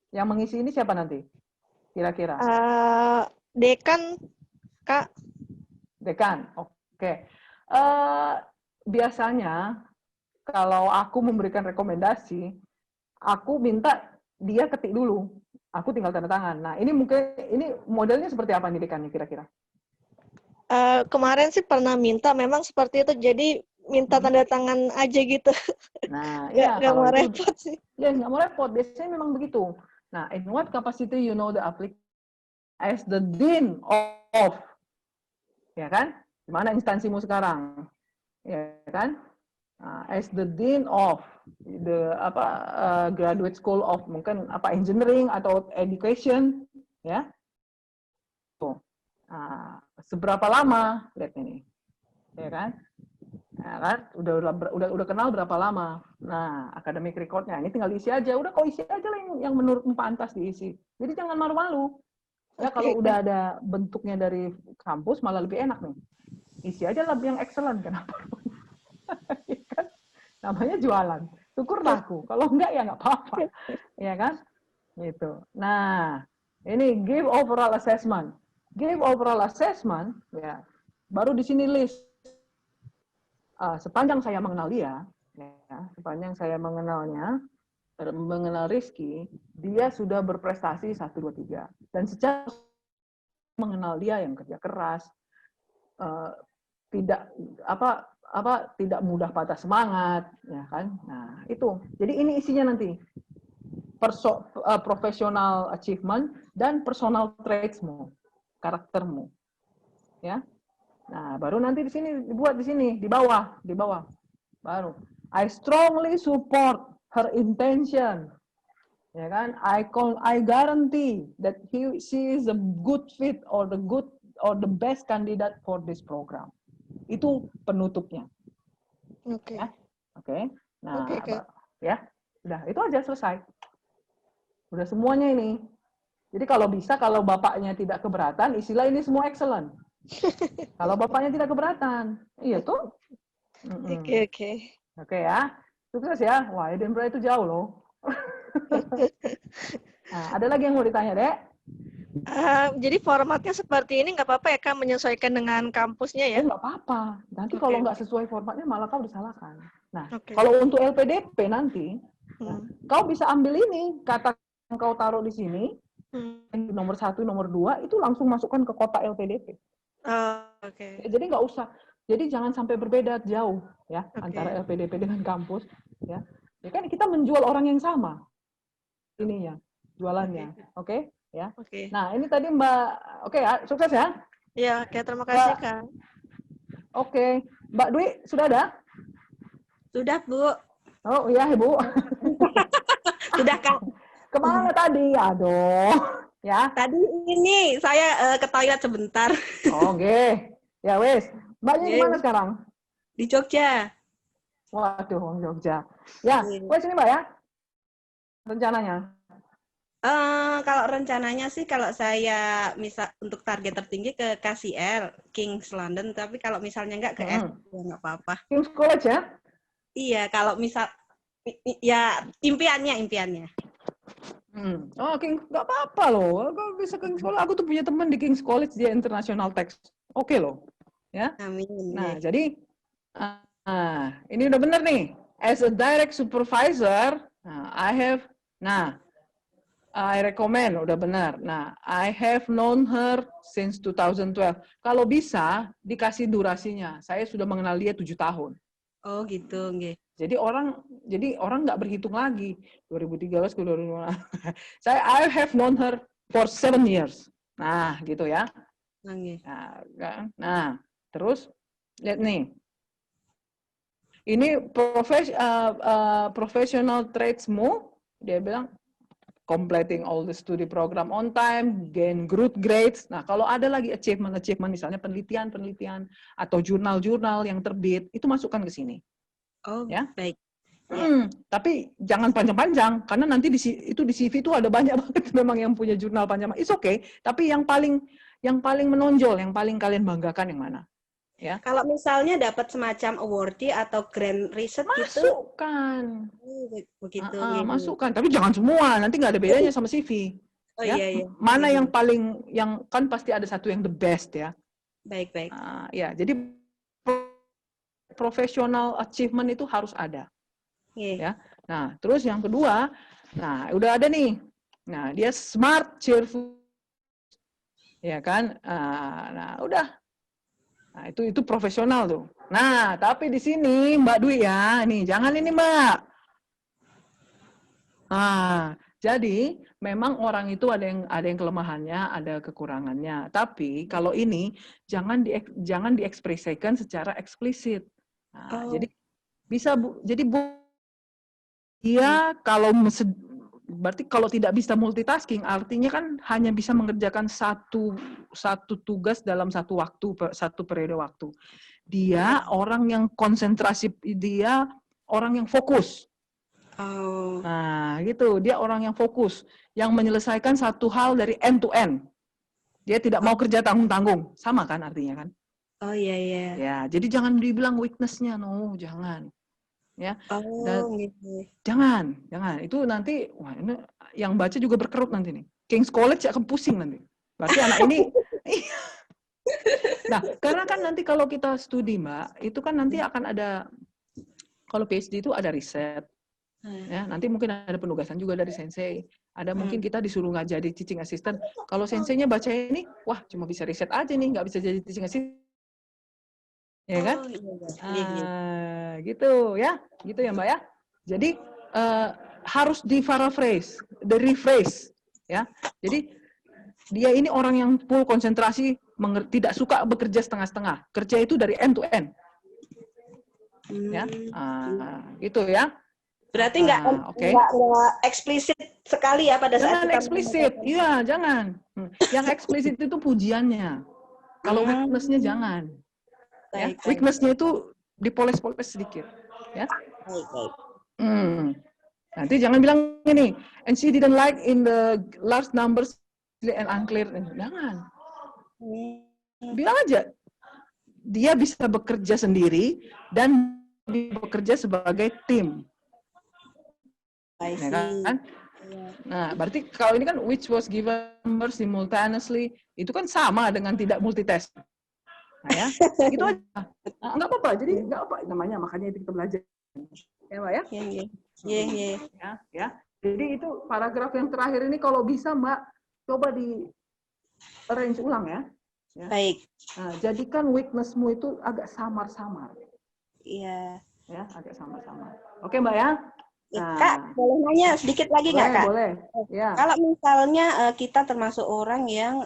S1: yang mengisi ini siapa nanti? Kira-kira?
S6: Dekan, Kak.
S1: Dekan. Oke. Biasanya kalau aku memberikan rekomendasi, aku minta dia ketik dulu. Aku tinggal tanda tangan. Nah, ini mungkin ini modelnya seperti apa nih Dekan kira-kira?
S6: Kemarin sih pernah minta, memang seperti itu. Jadi minta tanda tangan aja gitu.
S1: Nah, iya.
S6: Nggak
S1: Kalau
S6: mau
S1: itu,
S6: repot sih.
S1: ya nggak mau repot. Biasanya memang begitu. Nah, in what capacity you know the applicant as the dean of, ya kan? Di mana instansimu sekarang, ya kan? As the dean of the graduate school of mungkin engineering atau education, ya. Tuh. Seberapa lama? Lihat ini, ya kan? Nah, kan? Udah kenal berapa lama? Nah, academic record-nya ini tinggal diisi aja. Udah kau isi aja lah yang menurutmu pantas diisi. Jadi jangan malu-malu. Ya, kalau udah ada bentuknya dari kampus malah lebih enak nih. Isi aja lah yang excellent, kenapa? Kan? Namanya jualan. Syukur laku. Kalau enggak ya nggak apa-apa. Ya kan? Gitu. Nah, ini give overall assessment. Give overall assessment, ya. Baru di sini list. Sepanjang saya mengenal dia, ya, sepanjang saya mengenal Rizky, dia sudah berprestasi 1, 2, 3. Dan secara mengenal dia yang kerja keras, tidak mudah patah semangat, ya kan? Nah, itu. Jadi ini isinya nanti professional achievement dan personal traitsmu, karaktermu, ya. Nah, baru nanti di sini dibuat di bawah, baru. I strongly support her intention, ya kan? I guarantee that she is a good fit or the best candidate for this program. Itu penutupnya.
S6: Oke.
S1: Ya? Oke. Nah,
S6: Oke.
S1: ya, udah itu aja selesai. Udah semuanya ini. Jadi kalau bapaknya tidak keberatan, istilah ini semua excellent. Kalau bapaknya tidak keberatan, iya tuh.
S6: Oke.
S1: Oke ya, sukses ya. Wah, Edinburgh itu jauh loh. Nah, ada lagi yang mau ditanya, Dek?
S6: Jadi formatnya seperti ini nggak apa-apa ya, Kak, menyesuaikan dengan kampusnya ya?
S1: Nggak apa-apa. Nanti kalau nggak sesuai formatnya malah kau disalahkan. Nah,
S6: Oke.
S1: kalau untuk LPDP nanti, ya, kau bisa ambil ini, kata yang kau taruh di sini, nomor 1, nomor 2, itu langsung masukkan ke kotak LPDP.
S6: Oke.
S1: Jadi nggak usah. Jadi jangan sampai berbeda jauh ya antara LPDP dengan kampus ya. Ya kan kita menjual orang yang sama ininya, jualannya. Oke? Ya.
S6: Oke.
S1: Nah, ini tadi Mbak, oke ya, sukses ya.
S6: Ya, oke, terima kasih, Kak.
S1: Oke, Mbak Dwi sudah ada?
S4: Sudah, Bu.
S1: Oh iya, Ibu.
S4: Sudah, Kak.
S1: Kemana tadi? Aduh, ya.
S4: Tadi ini saya ke toilet sebentar
S1: Oke, ya wes. Mbaknya di mana sekarang?
S4: di Jogja.
S1: Waduh, Wong Jogja. Ya,
S4: Iya.
S1: wes ini Mbak ya. Rencananya.
S4: Kalau rencananya sih kalau saya misal untuk target tertinggi ke KCL, King's London, tapi kalau misalnya nggak ke S ya nggak apa-apa.
S1: King's College ya?
S4: Iya, kalau misal ya impiannya.
S1: Oh, nggak apa-apa loh. Kalau bisa King's College, aku tuh punya teman di King's College, dia international tax. Oke loh. Ya.
S4: Amin.
S1: Nah, jadi ini udah bener nih. As a direct supervisor, I recommend, udah benar. Nah, I have known her since 2012. Kalau bisa, dikasih durasinya. Saya sudah mengenal dia 7 tahun.
S4: Oh gitu, nggih.
S1: Jadi orang nggak berhitung lagi 2013 ke 2015. I have known her for 7 years. Nah, gitu ya.
S4: Nggih.
S1: Nah, terus lihat nih. Ini professional tradesmu, dia bilang completing all the study program on time, gain good grades. Nah, kalau ada lagi achievement misalnya penelitian atau jurnal-jurnal yang terbit, itu masukkan ke sini.
S4: Oh,
S1: ya.
S4: Baik.
S1: Tapi jangan panjang-panjang karena nanti di CV itu ada banyak banget memang yang punya jurnal panjang. It's okay, tapi yang paling menonjol, yang paling kalian banggakan yang mana? Ya.
S4: Kalau misalnya dapat semacam awardee atau grand research gitu,
S1: masukkan.
S4: Begitu.
S1: Masukkan, tapi jangan semua, nanti nggak ada bedanya sama CV.
S4: Oh
S1: ya.
S4: iya.
S1: Mana yang kan pasti ada satu yang the best ya.
S4: Baik.
S1: Ya, jadi professional achievement itu harus ada. Ya. Nah, terus yang kedua, nah udah ada nih. Nah, dia smart, cheerful, ya kan? Nah, udah. Nah, itu profesional tuh. Nah, tapi di sini Mbak Dwi ya, nih jangan ini Mbak. Jadi memang orang itu ada yang kelemahannya, ada kekurangannya. Tapi kalau ini jangan diekspresikan secara eksplisit. Nah, jadi bisa dia berarti kalau tidak bisa multitasking, artinya kan hanya bisa mengerjakan satu tugas dalam satu periode waktu. Dia orang yang konsentrasi, dia orang yang fokus. Nah, gitu. Dia orang yang fokus, yang menyelesaikan satu hal dari end to end. Dia tidak mau kerja tanggung-tanggung, sama kan artinya kan?
S4: Oh iya.
S1: Ya, jadi jangan dibilang weakness-nya, no, jangan. Ya. Jangan. Itu nanti ini yang baca juga berkerut nanti nih. King's College akan pusing nanti. Berarti anak ini Nah, karena kan nanti kalau kita studi, Mbak, itu kan nanti akan ada, kalau PhD itu ada riset. Ya, nanti mungkin ada penugasan juga dari sensei. Ada mungkin kita disuruh nggak jadi teaching assistant. Kalau senseinya baca ini, wah cuma bisa riset aja nih, nggak bisa jadi teaching assistant. Ya kan? Gitu ya Mbak ya. Jadi harus rephrase ya. Jadi dia ini orang yang full konsentrasi, tidak suka bekerja setengah-setengah. Kerja itu dari end to end. Ya, gitu ya.
S4: Berarti nggak eksplisit sekali ya pada saat
S1: kita eksplisit. Iya, jangan. Yang eksplisit itu pujiannya. Kalau weakness-nya jangan. Ya, weakness-nya itu dipoles-poles sedikit, ya. Nanti jangan bilang ini, and she didn't like in the large numbers and unclear. Jangan. Bilang aja, dia bisa bekerja sendiri dan bekerja sebagai tim. Ya kan? Nah, berarti kalau ini kan which was given simultaneously, itu kan sama dengan tidak multitask. Nah, ya, itu aja. Nggak apa-apa, jadi nggak apa namanya, makanya itu kita belajar. Ya, Mbak ya? Iya. Ya. Jadi itu paragraf yang terakhir ini kalau bisa Mbak coba di arrange ulang ya.
S4: Baik.
S1: Nah, jadikan weakness-mu itu agak samar-samar.
S4: Iya.
S1: Ya, agak samar-samar. Oke, Mbak ya?
S4: Kak, boleh nanya sedikit lagi nggak, Kak?
S1: Boleh. Ya.
S4: Kalau misalnya kita termasuk orang yang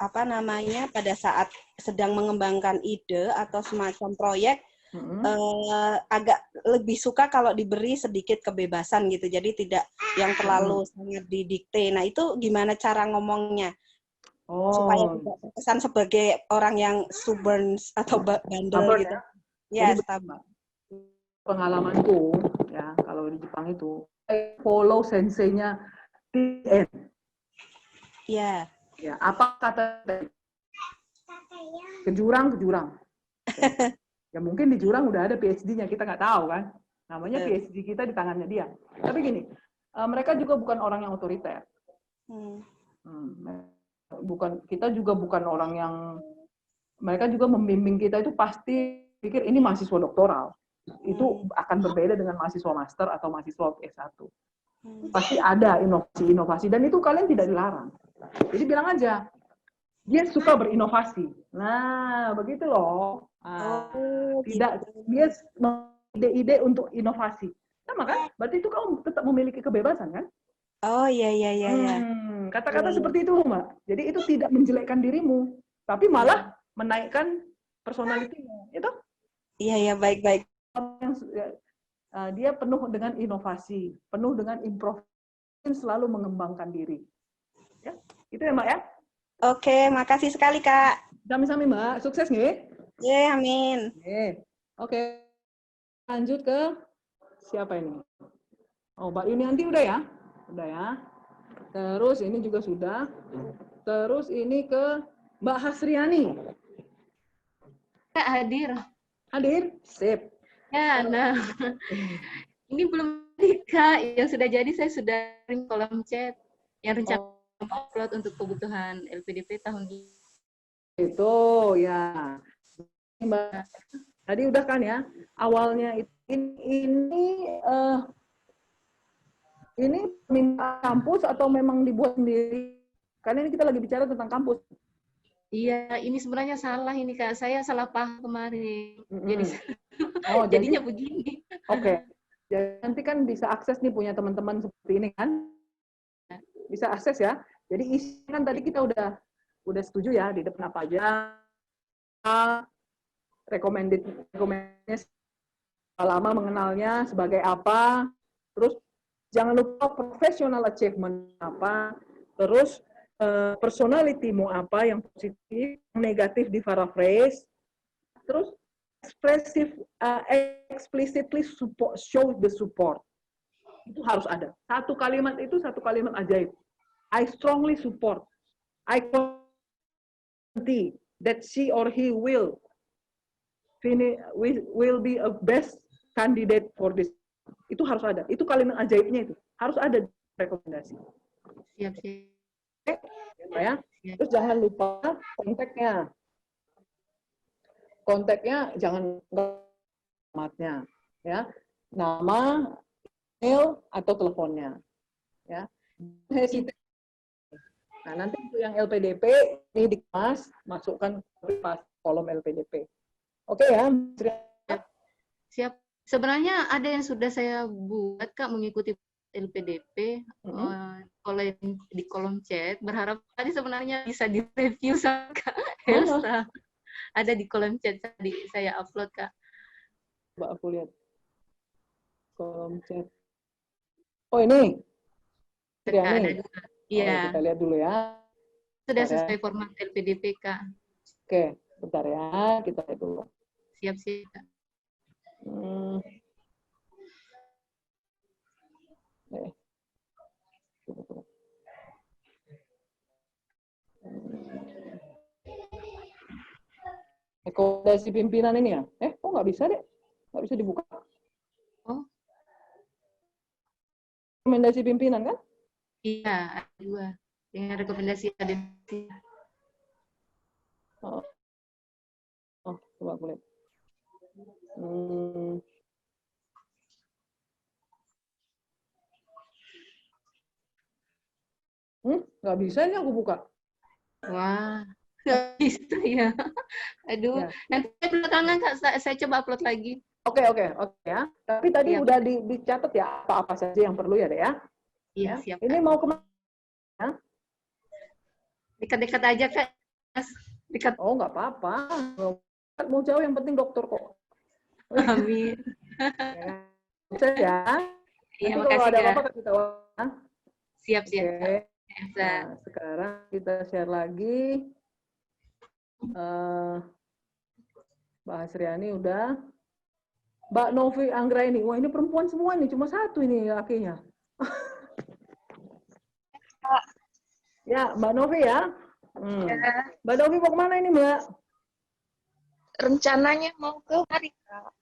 S4: apa namanya pada saat sedang mengembangkan ide atau semacam proyek, agak lebih suka kalau diberi sedikit kebebasan gitu, jadi tidak yang terlalu sangat didikte. Nah, itu gimana cara ngomongnya supaya tidak terkesan sebagai orang yang stubborn atau bandel gitu? Ya, stubborn.
S1: Pengalamanku ya, kalau di Jepang itu follow senseinya the end.
S4: Ya.
S1: Ya, apa kata ke jurang. Ya mungkin di jurang udah ada PhD-nya, kita nggak tahu kan. Namanya PhD kita di tangannya dia. Tapi gini, mereka juga bukan orang yang otoriter. Kita juga bukan orang yang, mereka juga membimbing kita itu pasti pikir ini mahasiswa doktoral. Itu akan berbeda dengan mahasiswa master atau mahasiswa S1. Pasti ada inovasi-inovasi, dan itu kalian tidak dilarang. Jadi bilang aja, dia suka berinovasi. Nah, begitu loh. Tidak, dia ide-ide untuk inovasi. Sama kan? Berarti itu kamu tetap memiliki kebebasan kan?
S4: Oh iya.
S1: Kata-kata seperti itu, Mbak. Jadi itu tidak menjelekkan dirimu, tapi malah menaikkan personalitimu, itu?
S4: Iya, baik.
S1: Dia penuh dengan inovasi, penuh dengan improvisasi, selalu mengembangkan diri. Ya, itu ya, Mbak ya?
S4: Oke, makasih sekali, Kak.
S1: Sami-sami, Mbak. Sukses nggih?
S4: Amin.
S1: Oke. Lanjut ke siapa ini? Oh, Mbak Yunianti udah ya? Udah ya. Terus ini juga sudah. Terus ini ke Mbak Hasriani.
S7: Kak hadir.
S1: Hadir? Sip.
S7: Ya, nah. Ini belum Kak, yang sudah jadi saya sudah kirim kolom chat yang rencana upload untuk kebutuhan LPDP tahun ini.
S1: Itu ya. Mbak, tadi udah kan ya? Awalnya ini minta kampus atau memang dibuat sendiri? Karena ini kita lagi bicara tentang kampus.
S7: Iya, ini sebenarnya salah ini Kak. Saya salah paham kemarin. Jadi
S1: jadi
S7: jadinya begini.
S1: Oke. Jadi nanti kan bisa akses nih, punya teman-teman seperti ini kan? Bisa akses ya. Jadi isi kan tadi kita udah setuju ya, di depan apa aja. Recommended lama mengenalnya sebagai apa. Terus jangan lupa professional achievement apa. Terus personality-mu apa, yang positif, yang negatif di paraphrase. Terus explicitly support, show the support. Itu harus ada. Satu kalimat itu satu kalimat ajaib. I strongly support. I guarantee that she or he will be a best candidate for this. Itu harus ada. Itu kalimat ajaibnya itu. Harus ada rekomendasi.
S7: Siap.
S1: Ya. Terus jangan lupa kontaknya. Kontaknya jangan alamatnya, ya. Nama, email atau teleponnya, ya. Nah, nanti untuk yang LPDP ini dikemas, masukkan ke kolom LPDP. Oke ya.
S7: Siap. Sebenarnya ada yang sudah saya buat Kak mengikuti LPDP oleh di kolom chat. Berharap tadi sebenarnya bisa direview sama Kak Elsa. Ada di kolom chat tadi saya upload Kak.
S1: Coba aku lihat kolom chat. Oh ini.
S7: Ada juga. Iya.
S1: Kita lihat dulu ya.
S7: Sudah sesuai format LPDP Kak.
S1: Oke, bentar ya, kita lihat dulu.
S7: Siap Kak.
S1: Rekomendasi pimpinan ini ya? Kok nggak bisa deh? Nggak bisa dibuka.
S7: Oh.
S1: Rekomendasi pimpinan kan?
S7: Iya, ada dua. Dengan rekomendasi akademisi.
S1: Oh, coba aku lihat. Nggak bisa ini aku buka.
S7: Wah, nggak bisa ya. Aduh, nanti belakangan Kak, saya coba upload lagi.
S1: Oke ya. Tapi tadi
S7: Siap.
S1: udah dicatat ya apa-apa saja yang perlu ya, Dek ya.
S7: Iya, siap.
S1: Ini
S7: Kak.
S1: mau kemana?
S7: Dekat-dekat aja, Kak. Mas. Dekat.
S1: Oh, nggak apa-apa. Mau jauh yang penting dokter kok.
S7: Amin.
S1: Bisa ya.
S7: Iya,
S1: Nanti kalau
S7: makasih,
S1: ada
S7: Kak.
S1: apa-apa kasih tahu.
S7: Siap, siap.
S1: Oke.
S7: Kak. Bisa.
S1: Nah, sekarang kita share lagi. Mbak Hasriani udah. Mbak Novi Anggraini. Wah, ini perempuan semua nih. Cuma satu ini lakinya. Ya, Mbak Novi ya. Mbak Novi mau kemana ini, Mbak?
S6: Rencananya mau ke Ngari, Kak.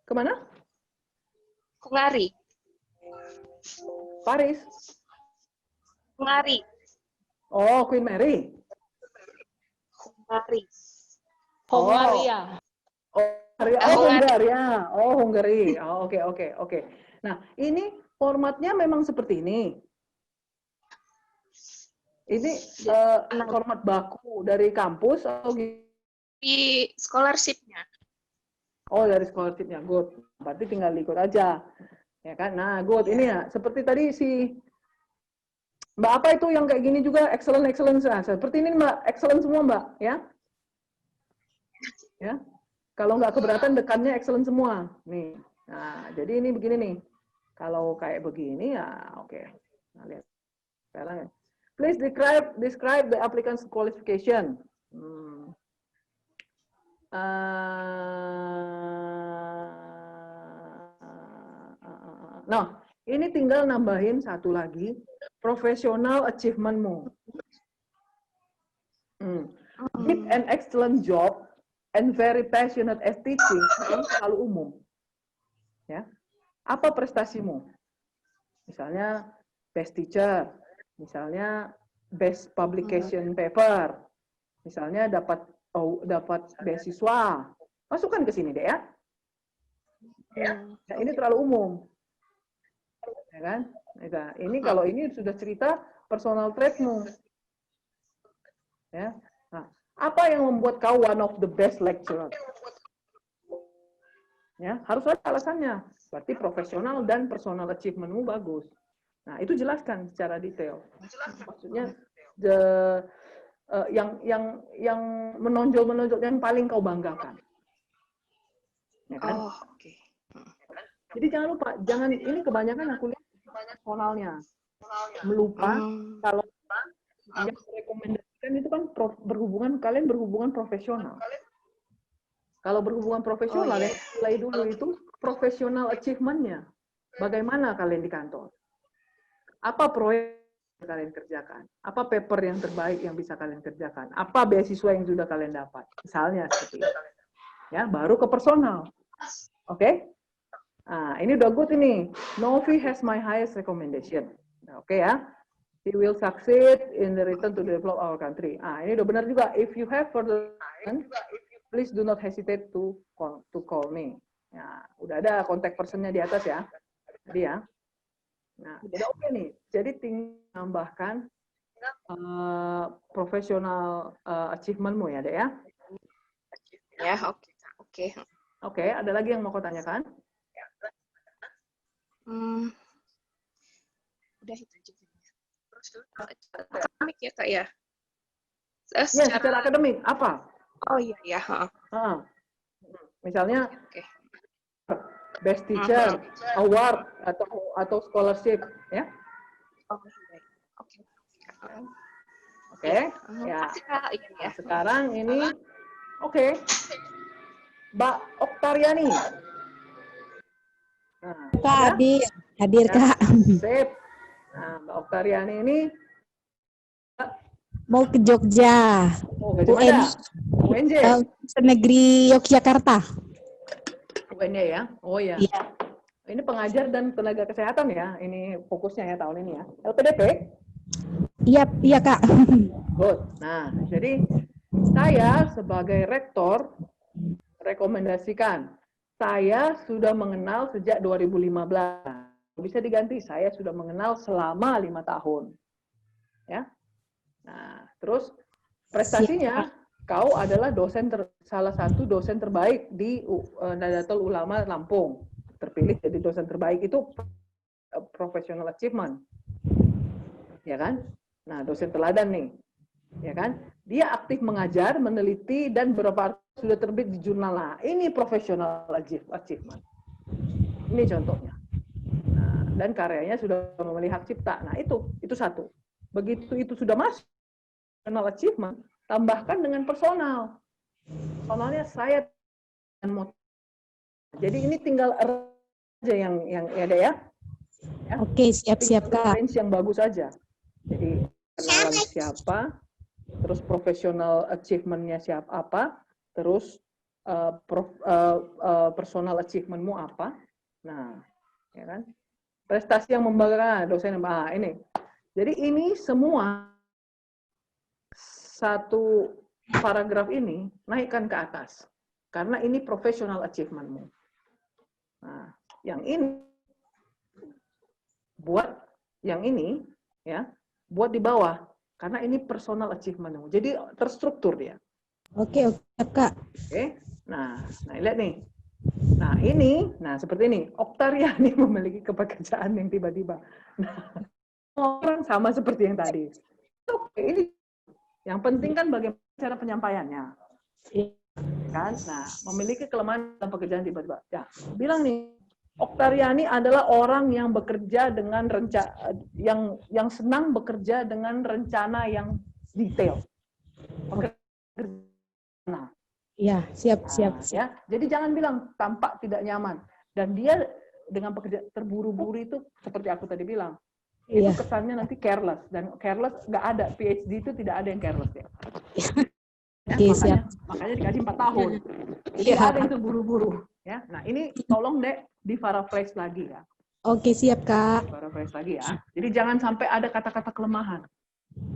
S1: Kemana?
S6: Ke Ngari.
S1: Paris.
S6: Ngari.
S1: Oh, Queen Mary.
S6: Ngari.
S1: Oh.
S6: Hongaria.
S1: Hungaria. Oh, Hungary. Oh, oke. Nah, ini formatnya memang seperti ini. Ini format baku dari kampus atau
S6: Di scholarship-nya.
S1: Oh, dari scholarship-nya. Good. Berarti tinggal ikut aja. Ya kan? Nah, good. Ini ya, seperti tadi si Mbak apa itu yang kayak gini juga excellent. Nah, seperti ini Mbak, excellent semua Mbak, ya. Ya. Kalau nggak keberatan dekannya excellent semua. Nih. Nah, jadi ini begini nih. Kalau kayak begini ya oke. Nah, lihat. Sekarang ya. Please describe the applicant's qualification. Nah, ini tinggal nambahin satu lagi, professional achievement-mu. Did an excellent job and very passionate at teaching, selalu umum. Ya. Apa prestasimu? Misalnya best teacher, misalnya best publication paper, misalnya dapat beasiswa. Masukkan ke sini deh ya. Ya, ini terlalu umum. Ya kan? Nah, ini kalau ini sudah cerita personal trait-mu. Ya. Nah, apa yang membuat kau one of the best lecturer? Ya, harus ada alasannya. Berarti profesional dan personal achievement-mu bagus. Nah, itu jelaskan secara detail. Maksudnya yang menonjol yang paling kau banggakan. Ya kan?
S6: Oh, oke.
S1: Jadi jangan lupa, ini kebanyakan aku lihat personalnya. Melupa kalau yang rekomendasikan itu kan kalian berhubungan profesional. Kalau berhubungan profesional, yang mulai dulu itu profesional achievement-nya. Bagaimana kalian di kantor? Apa proyek yang kalian kerjakan? Apa paper yang terbaik yang bisa kalian kerjakan? Apa beasiswa yang sudah kalian dapat? Misalnya seperti itu. Ya, baru ke personal. Oke? Nah, ini udah good ini. Novi has my highest recommendation. Oke ya. He will succeed in the return to develop our country. Ah, ini udah benar juga. If you have further please do not hesitate to call me. Ya, udah ada kontak personnya di atas ya. Tadi ya. Nah, udah oke nih. Jadi tinggal tambahkan professional achievement-mu ya, Dek ya.
S6: Ya, oke.
S1: Oke, ada lagi yang mau kau tanyakan?
S6: Udah itu aja. Terus akademik ya, Kak ya?
S1: Ya, secara akademik apa?
S6: Oh iya.
S1: Misalnya best teacher, award atau scholarship, ya? Oke. Ya. Nah, sekarang ini, oke. Mbak Oktariani. Nah,
S8: Kak, hadir
S1: ya,
S8: Kak.
S1: sip. Nah, Mbak Oktariani ini
S8: Mau ke Jogja.
S1: oh, ke mana? UNJ.
S8: Negeri Yogyakarta.
S1: UNJ ya. Oh ya.
S8: Iya.
S1: Ini pengajar dan tenaga kesehatan ya. Ini fokusnya ya tahun ini ya. LPDP?
S8: Iya Kak.
S1: Good. Nah, jadi saya sebagai rektor rekomendasikan. Saya sudah mengenal sejak 2015. Bisa diganti, saya sudah mengenal selama 5 tahun. Ya. Nah, terus prestasinya kau adalah salah satu dosen terbaik di Nahdlatul Ulama Lampung. Terpilih jadi dosen terbaik itu professional achievement. Ya kan? Nah, dosen teladan nih. Ya kan? Dia aktif mengajar, meneliti, dan beberapa artikel sudah terbit di jurnal. Nah, ini professional achievement. Ini contohnya. Nah, dan karyanya sudah memenuhi hak cipta. Nah, itu satu. Begitu itu sudah masuk professional achievement, tambahkan dengan personal. Personalnya saya dan motivasi. Jadi ini tinggal aja yang ada ya.
S8: Oke, siap-siap Kak.
S1: Range yang bagus aja. Jadi kenalan siapa, terus professional achievement-nya siapa apa, terus personal achievement-mu apa. Nah, ya kan? Prestasi yang membanggakan dosen ini. Jadi ini semua satu paragraf ini naikkan ke atas. Karena ini professional achievement-mu. Nah, yang ini buat di bawah karena ini personal achievement-mu. Jadi terstruktur dia.
S8: Oke, Kak.
S1: Oke. Nah, lihat nih. Nah, seperti ini. Oktariani memiliki kepekerjaan yang tiba-tiba. Nah, orang sama seperti yang tadi. Oke, ini yang penting kan bagaimana cara penyampaiannya. Kan? Nah, memiliki kelemahan dalam pekerjaan tiba-tiba. Ya, bilang nih, Oktariani adalah orang yang bekerja dengan yang senang bekerja dengan rencana yang detail. Nah,
S8: ya, siap.
S1: Ya, jadi jangan bilang tampak tidak nyaman. Dan dia dengan pekerjaan terburu-buru itu seperti aku tadi bilang, itu kesannya nanti careless, dan careless nggak ada, PhD itu tidak ada yang careless ya.
S8: Oke, siap.
S1: Makanya dikasih 4 tahun. Jadi ada yang terburu-buru. Ya, nah ini tolong deh di paraphrase lagi ya.
S8: Oke, siap Kak.
S1: Paraphrase lagi ya. Jadi jangan sampai ada kata-kata kelemahan.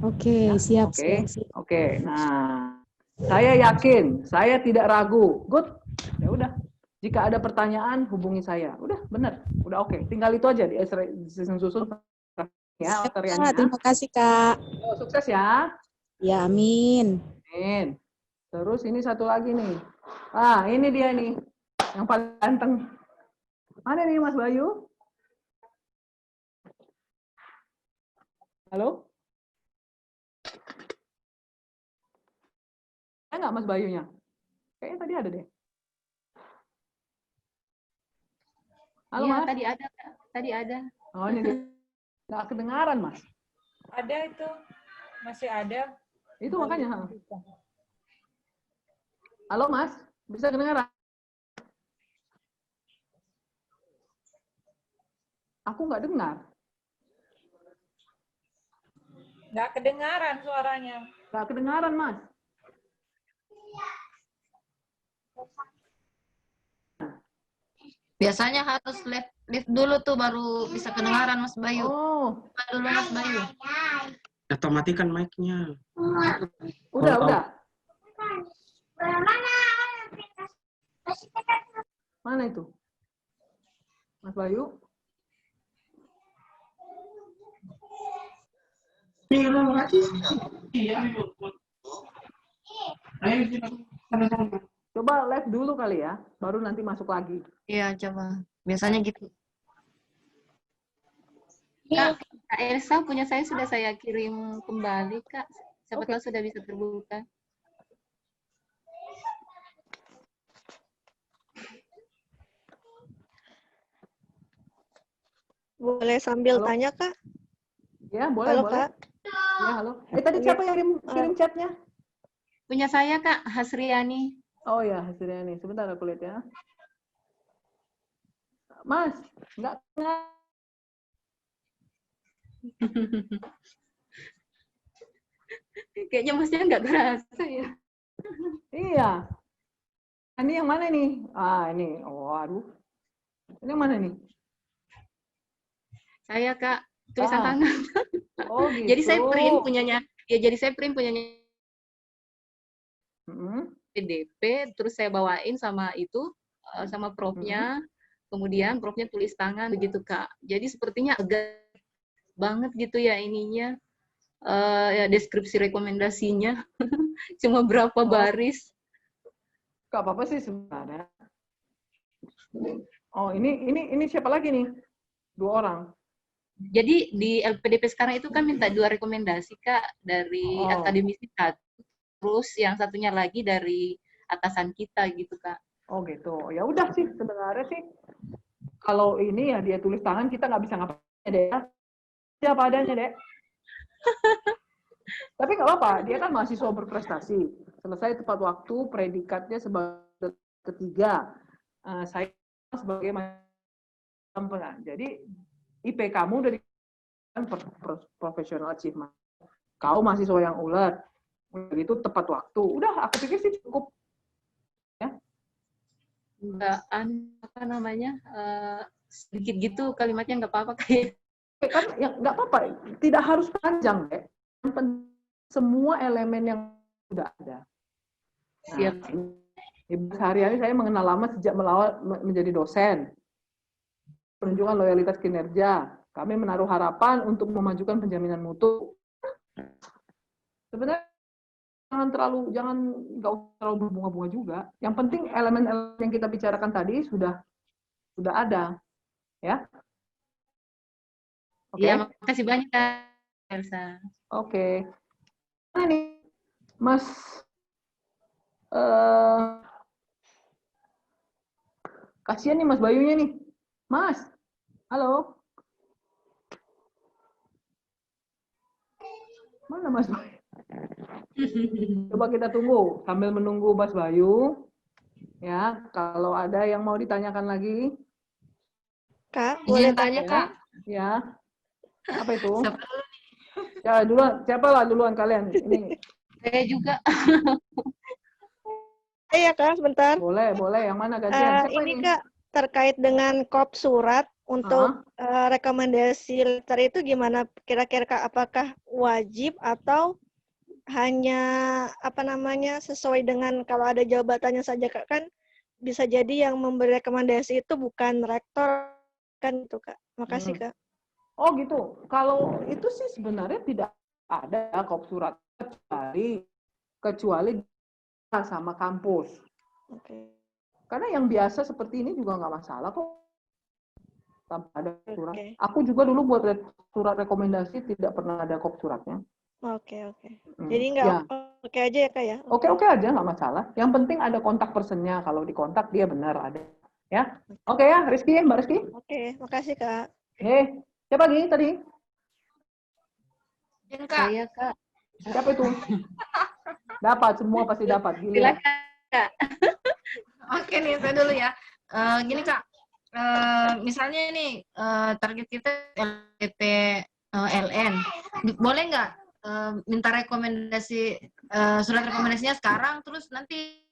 S8: Oke, siap.
S1: Oke. Nah, saya yakin, saya tidak ragu. Good. Ya udah. Jika ada pertanyaan, hubungi saya. Udah, benar. Udah oke. Tinggal itu aja di season susun ya.
S8: Terima kasih Kak.
S1: Oh, sukses ya.
S8: Ya, amin.
S1: Amin. Terus ini satu lagi nih. Ah, ini dia nih. Yang paling ganteng. Mana nih Mas Bayu? Halo? Ada nggak Mas Bayunya? Kayaknya tadi ada deh. Halo
S7: Iya,
S1: Mas?
S7: tadi ada.
S1: Oh, ini dia. Nggak kedengaran Mas.
S5: Ada itu. Masih ada.
S1: Itu makanya. Halo Mas, bisa kedengaran? Aku nggak dengar.
S5: Nggak kedengaran suaranya.
S1: Nggak kedengaran Mas.
S2: Biasanya harus lift dulu tuh baru bisa kedengaran Mas Bayu.
S1: Oh.
S2: Coba dulu Mas Bayu.
S9: Atau matikan mic-nya.
S1: Udah. Mana itu? Mas Bayu? Coba live dulu kali ya, baru nanti masuk lagi.
S2: Iya, coba. Biasanya gitu.
S7: Kak Elsa punya saya sudah saya kirim kembali, Kak. Siapa tahu sudah bisa terbuka.
S6: Boleh sambil tanya, Kak?
S1: Ya, boleh.
S6: Halo, Kak.
S1: Ya, halo. Tadi siapa yang kirim chatnya?
S7: Punya saya, Kak, Hasriani.
S1: Oh ya, Hasriani. Sebentar aku lihat ya. Mas, nggak kenal.
S7: Kayaknya masnya nggak berasa ya.
S1: Iya. Ini yang mana nih? Ah, ini. Oh, aduh. Ini yang mana nih?
S7: Saya, Kak, tulisan tangan.
S1: Oh, gitu.
S7: Jadi saya print punyanya. Ya, jadi saya print punyanya PDP, terus saya bawain sama itu, sama prof-nya. Kemudian prof-nya tulis tangan begitu, Kak. Jadi sepertinya agak banget gitu ya ininya, ya deskripsi rekomendasinya. Cuma berapa baris.
S1: Gak apa-apa sih sebenarnya. Oh, ini siapa lagi nih? 2 orang.
S7: Jadi di LPDP sekarang itu kan minta 2 rekomendasi, Kak, dari akademisi satu, terus yang satunya lagi dari atasan kita gitu, Kak.
S1: Oh gitu. Ya udah sih sebenarnya sih kalau ini ya dia tulis tangan kita nggak bisa ngapain deh ya. Siapa adanya deh. Tapi nggak apa-apa, dia kan mahasiswa berprestasi. Selesai tepat waktu, predikatnya sebagai ketiga. Saya sebagai mahasiswa. Jadi IP kamu dari professional achievement. Kau mahasiswa yang ulet. Itu tepat waktu. Udah, aku pikir sih cukup. Ya.
S7: Nggak, apa namanya, sedikit gitu kalimatnya nggak apa-apa kayak.
S1: Kan ya nggak apa-apa, tidak harus panjang, deh. Semua elemen yang sudah ada.
S7: Siap.
S1: Nah, sehari-hari saya mengenal lama sejak menjadi dosen. Penunjukan loyalitas kinerja. Kami menaruh harapan untuk memajukan penjaminan mutu. Sebenarnya jangan nggak usah terlalu berbunga-bunga juga. Yang penting elemen-elemen yang kita bicarakan tadi sudah ada, ya. Oke.
S7: Iya, makasih banyak, Kak Elsa.
S1: Oke. Nah, ini Mas kasihan nih Mas Bayunya nih. Mas, halo. Mana Mas Bayu? Coba kita tunggu sambil menunggu Mas Bayu. Ya, kalau ada yang mau ditanyakan lagi.
S6: Kak, boleh tanya,
S1: ya,
S6: Kak?
S1: Ya. Apa itu? Ya, duluan. Siapa lah duluan kalian? Ini.
S7: Saya juga.
S6: Iya, Kak, sebentar.
S1: Boleh. Yang mana gantian? Siapa
S6: ini, Kak, terkait dengan kop surat untuk rekomendasi letter itu gimana kira-kira, Kak? Apakah wajib atau hanya apa namanya sesuai dengan kalau ada jabatannya saja, Kak? Kan bisa jadi yang memberi rekomendasi itu bukan rektor kan itu, Kak. Makasih, Kak.
S1: Oh gitu. Kalau itu sih sebenarnya tidak ada kop surat kecuali sama kampus.
S6: Oke.
S1: Karena yang biasa seperti ini juga nggak masalah kok. Tanpa ada surat.
S6: Okay.
S1: Aku juga dulu buat surat rekomendasi tidak pernah ada kop suratnya.
S6: Oke. Jadi nggak
S1: ya.
S6: oke aja ya, Kak ya?
S1: Oke aja, nggak masalah. Yang penting ada kontak personnya. Kalau dikontak dia benar ada. Ya. Oke ya, Rizky, Mbak Rizky.
S6: Oke, makasih, Kak.
S1: Siapa lagi tadi?
S7: Saya, Kak.
S1: Siapa itu? Dapat, semua pasti dapat.
S7: Silakan, Kak.
S2: Oke nih, saya dulu ya. Gini, Kak. Misalnya nih, target kita LPDP LN. Boleh nggak minta rekomendasi, surat rekomendasinya sekarang, terus nanti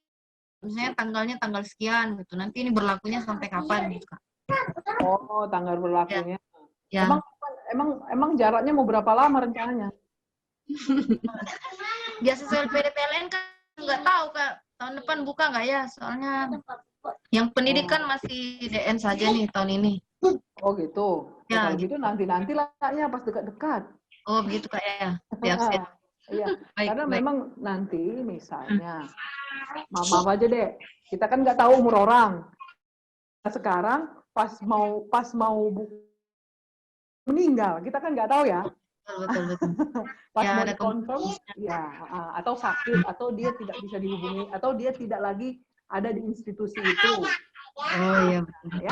S2: misalnya tanggalnya tanggal sekian gitu. Nanti ini berlakunya sampai kapan gitu, Kak?
S1: Oh, tanggal berlakunya.
S2: Ya.
S1: Emang jaraknya mau berapa lama rencananya?
S2: Biasa LPDP LN kan nggak tahu, Kak. Tahun depan buka nggak ya? Soalnya yang pendidikan masih DN saja nih tahun ini.
S1: Oh gitu.
S2: Ya,
S1: kalau gitu nanti lah ya pas dekat-dekat.
S2: Oh begitu, Kak ya. Siap.
S1: Iya. Karena
S2: baik.
S1: memang nanti misalnya, maaf aja deh, kita kan nggak tahu umur orang. Nah, sekarang pas mau meninggal, kita kan nggak tahu ya.
S2: Betul.
S1: Pas
S2: Ya,
S1: mau
S2: ada
S1: confirm, ya, atau sakit, atau dia tidak bisa dihubungi, atau dia tidak lagi ada di institusi itu.
S2: Oh iya.
S1: Ya.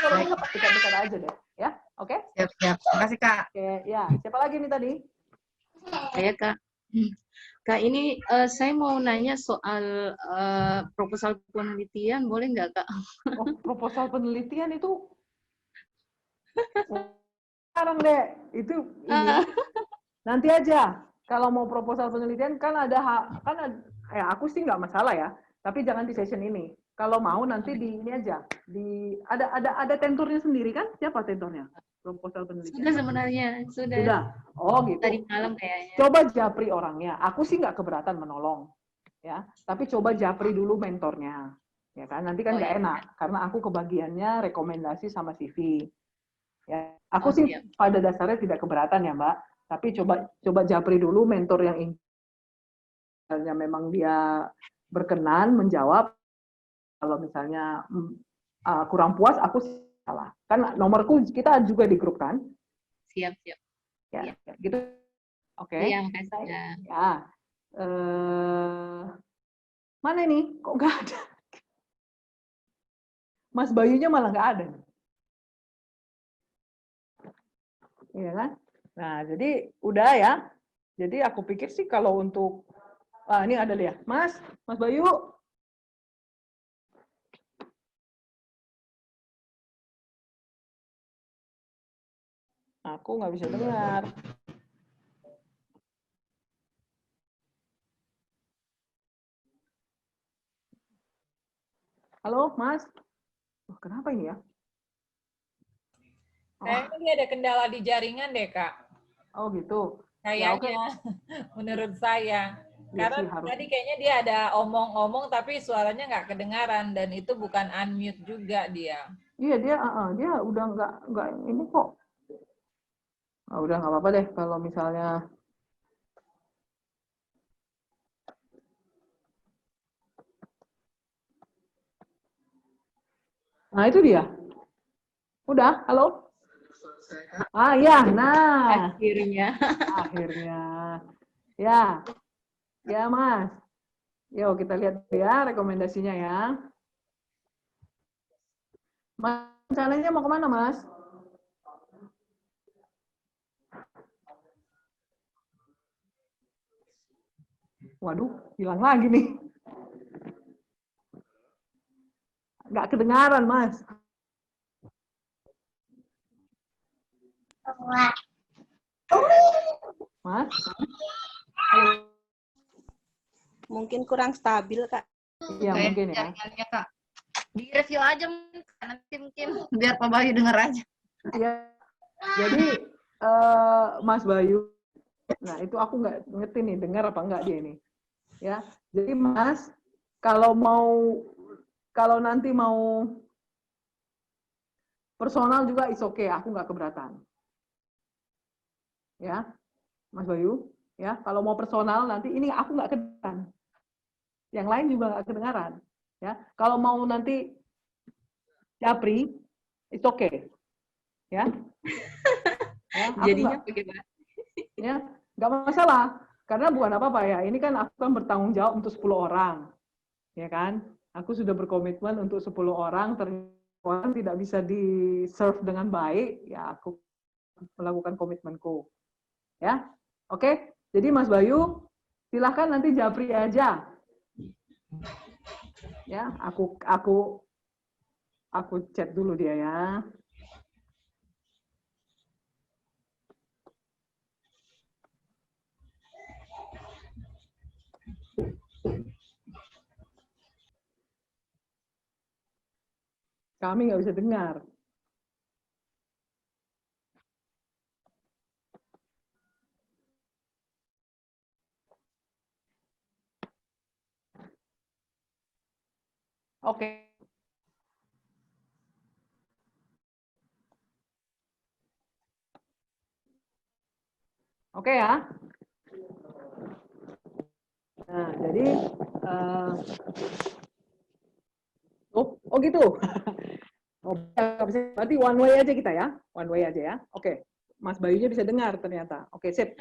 S1: Kalau bisa pas dekat-dekat aja deh, ya. Oke?
S2: Siap. Makasih, Kak.
S1: Oke, ya. Siapa lagi nih tadi?
S7: Saya, Kak. Kak, ini saya mau nanya soal proposal penelitian, boleh nggak, Kak?
S1: Oh, proposal penelitian itu sekarang deh, itu ini nanti aja. Kalau mau proposal penelitian kan aku sih nggak masalah ya, tapi jangan di session ini. Kalau mau nanti di ini aja, ada tenturnya sendiri kan? Siapa tenturnya? Proposal penelitian.
S7: Sudah sebenarnya,
S1: sudah. Oh gitu.
S7: Tadi malam kayaknya.
S1: Coba japri orangnya. Aku sih nggak keberatan menolong, ya. Tapi coba japri dulu mentornya, ya kan? Nanti kan nggak enak karena aku kebagiannya rekomendasi sama CV. Ya, aku sih pada dasarnya tidak keberatan ya Mbak. Tapi coba japri dulu mentor yang misalnya memang dia berkenan menjawab, kalau misalnya kurang puas, aku salah. Kan nomorku kita juga di grup kan?
S7: Siap, siap.
S1: Ya, gitu. Oke.
S7: Iya, makasih.
S1: Ya. Mana ini? Kok nggak ada? Mas Bayunya malah nggak ada. Iya kan? Nah, jadi udah ya. Jadi aku pikir sih kalau untuk ini ada dia. Mas Bayu. Aku nggak bisa dengar. Halo, Mas. Oh, kenapa ini ya?
S5: Kayaknya dia ada kendala di jaringan deh, Kak.
S1: Oh, gitu.
S5: Kayaknya, menurut saya. Karena tadi kayaknya dia ada omong-omong tapi suaranya nggak kedengaran dan itu bukan unmute juga dia.
S1: Iya, dia udah nggak ini kok. Udah nggak apa-apa deh kalau misalnya. Nah, itu dia. Udah, halo? Ya, nah. Akhirnya. Ya, Mas. Yuk, kita lihat ya rekomendasinya ya. Mas, rencananya mau kemana, Mas? Waduh, hilang lagi nih. Nggak kedengaran, Mas. Mas? Halo.
S4: Mungkin kurang stabil, Kak.
S1: Iya, mungkin ya.
S2: Kak. Di review aja nanti mungkin biar Pak Bayu denger aja.
S1: Iya. Jadi Mas Bayu, nah itu aku nggak ngerti nih dengar apa enggak dia ini. Ya. Jadi Mas, kalau nanti mau personal juga is okay, aku nggak keberatan. Ya, Mas Bayu, ya kalau mau personal nanti ini aku nggak kedengaran. Yang lain juga nggak kedengaran. Ya, kalau mau nanti japri, it's okay. Ya.
S7: Jadinya bagaimana?
S1: Ya, nggak masalah. Karena bukan apa-apa ya. Ini kan aku kan bertanggung jawab untuk 10 orang. Ya kan? Aku sudah berkomitmen untuk 10 orang, ternyata tidak bisa di-serve dengan baik, ya aku melakukan komitmenku. Ya. Oke? Jadi Mas Bayu, silahkan nanti japri aja. Ya, aku chat dulu dia ya. Kami nggak bisa dengar. Oke. Oke ya. Nah, jadi oh gitu. Berarti one way aja kita ya, one way aja ya. Oke, Mas Bayunya bisa dengar ternyata. Oke, sip.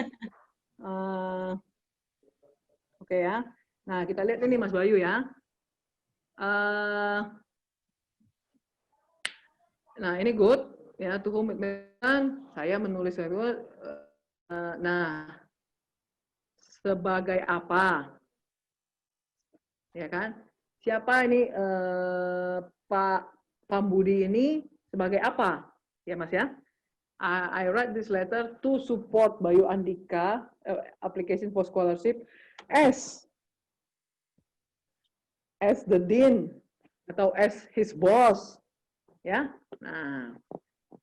S1: Oke ya. Nah, kita lihat ini Mas Bayu ya. Nah, ini good ya. To whom it may concern, saya menulis itu. Nah, sebagai apa? Ya kan? Siapa ini Pak Pambudi ini sebagai apa? Ya Mas ya. I write this letter to support Bayu Andika application for scholarship as the dean atau as his boss. Ya. Nah,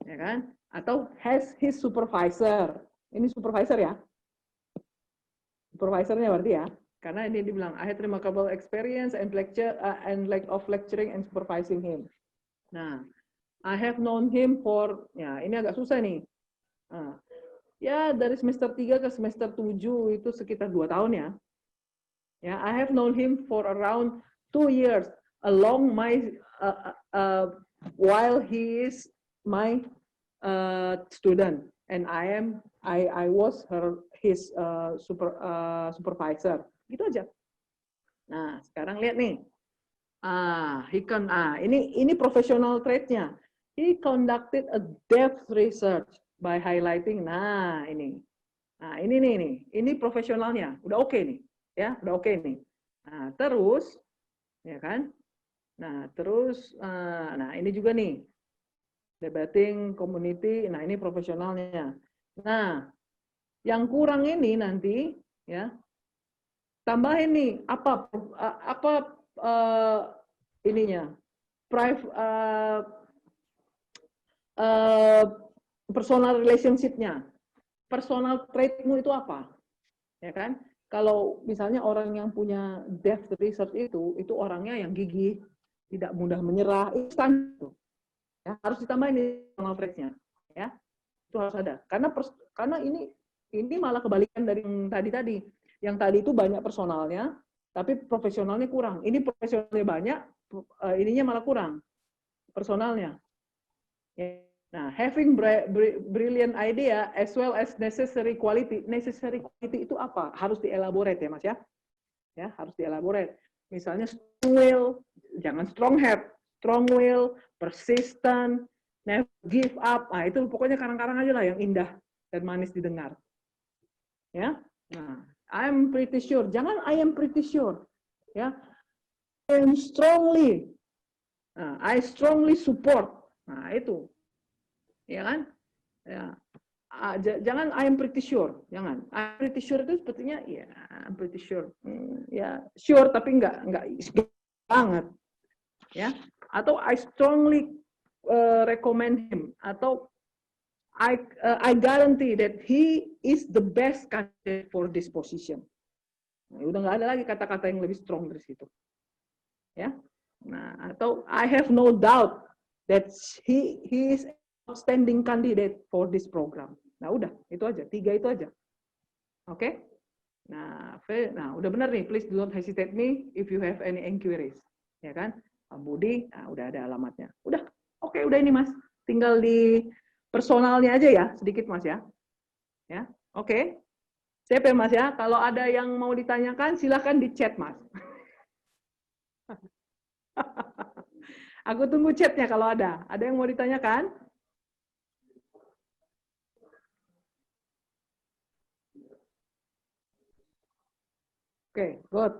S1: ya kan? Atau has his supervisor. Ini supervisor ya. Supervisornya berarti ya. Karena ini dibilang, I had remarkable experience and lack of lecturing and supervising him. Nah, I have known him for, ya ini agak susah nih. Ya dari semester 3 ke semester 7 itu sekitar 2 tahun ya. Yeah, I have known him for around 2 years along my while he is my student, and I was his supervisor. Gitu aja. Nah, sekarang lihat nih. Ini professional trait-nya. He conducted a depth research by highlighting. Nah, ini. Nah, ini nih. Ini profesionalnya. Udah oke nih. Ya, udah oke nih. Nah, terus ya kan? Nah, terus nah ini juga nih. Debating community. Nah, ini profesionalnya. Nah, yang kurang ini nanti ya. Tambahin nih apa ininya. Personal relationship-nya. Personal trait-mu itu apa? Ya kan? Kalau misalnya orang yang punya depth research itu orangnya yang gigih, tidak mudah menyerah, itu standar. Ya, harus ditambahin nih personal trait-nya. Ya. Itu harus ada. Karena ini malah kebalikan dari yang tadi. Yang tadi itu banyak personalnya, tapi profesionalnya kurang. Ini profesionalnya banyak, ininya malah kurang. Personalnya. Ya. Nah, having brilliant idea as well as necessary quality. Necessary quality itu apa? Harus dielaborate ya, Mas ya. Ya, harus dielaborate. Misalnya strong will, jangan strong head. Strong will, persistent, never give up. Nah, itu pokoknya karang-karang aja lah yang indah dan manis didengar. Ya. Nah, I'm pretty sure. Jangan I am pretty sure. Ya. I strongly support. Nah, itu. Ya kan? Ya. Jangan I am pretty sure. Jangan. I am pretty sure itu sepertinya ya I'm pretty sure. Ya, sure tapi enggak banget. Ya. Atau I strongly recommend him atau I guarantee that he is the best candidate for this position. Nah, udah nggak ada lagi kata-kata yang lebih strong dari situ. Ya. Nah, atau I have no doubt that he is outstanding candidate for this program. Nah, udah, itu aja. 3 itu aja. Oke? Nah, udah benar nih. Please do not hesitate me if you have any inquiries. Ya kan? Pak Budi, nah, udah ada alamatnya. Udah. Oke, udah ini, Mas. Tinggal di personalnya aja ya, sedikit, Mas ya. Ya. Oke. Siap ya, Mas ya. Kalau ada yang mau ditanyakan, silakan di chat, Mas. Aku tunggu chatnya kalau ada. Ada yang mau ditanyakan? Oke, good.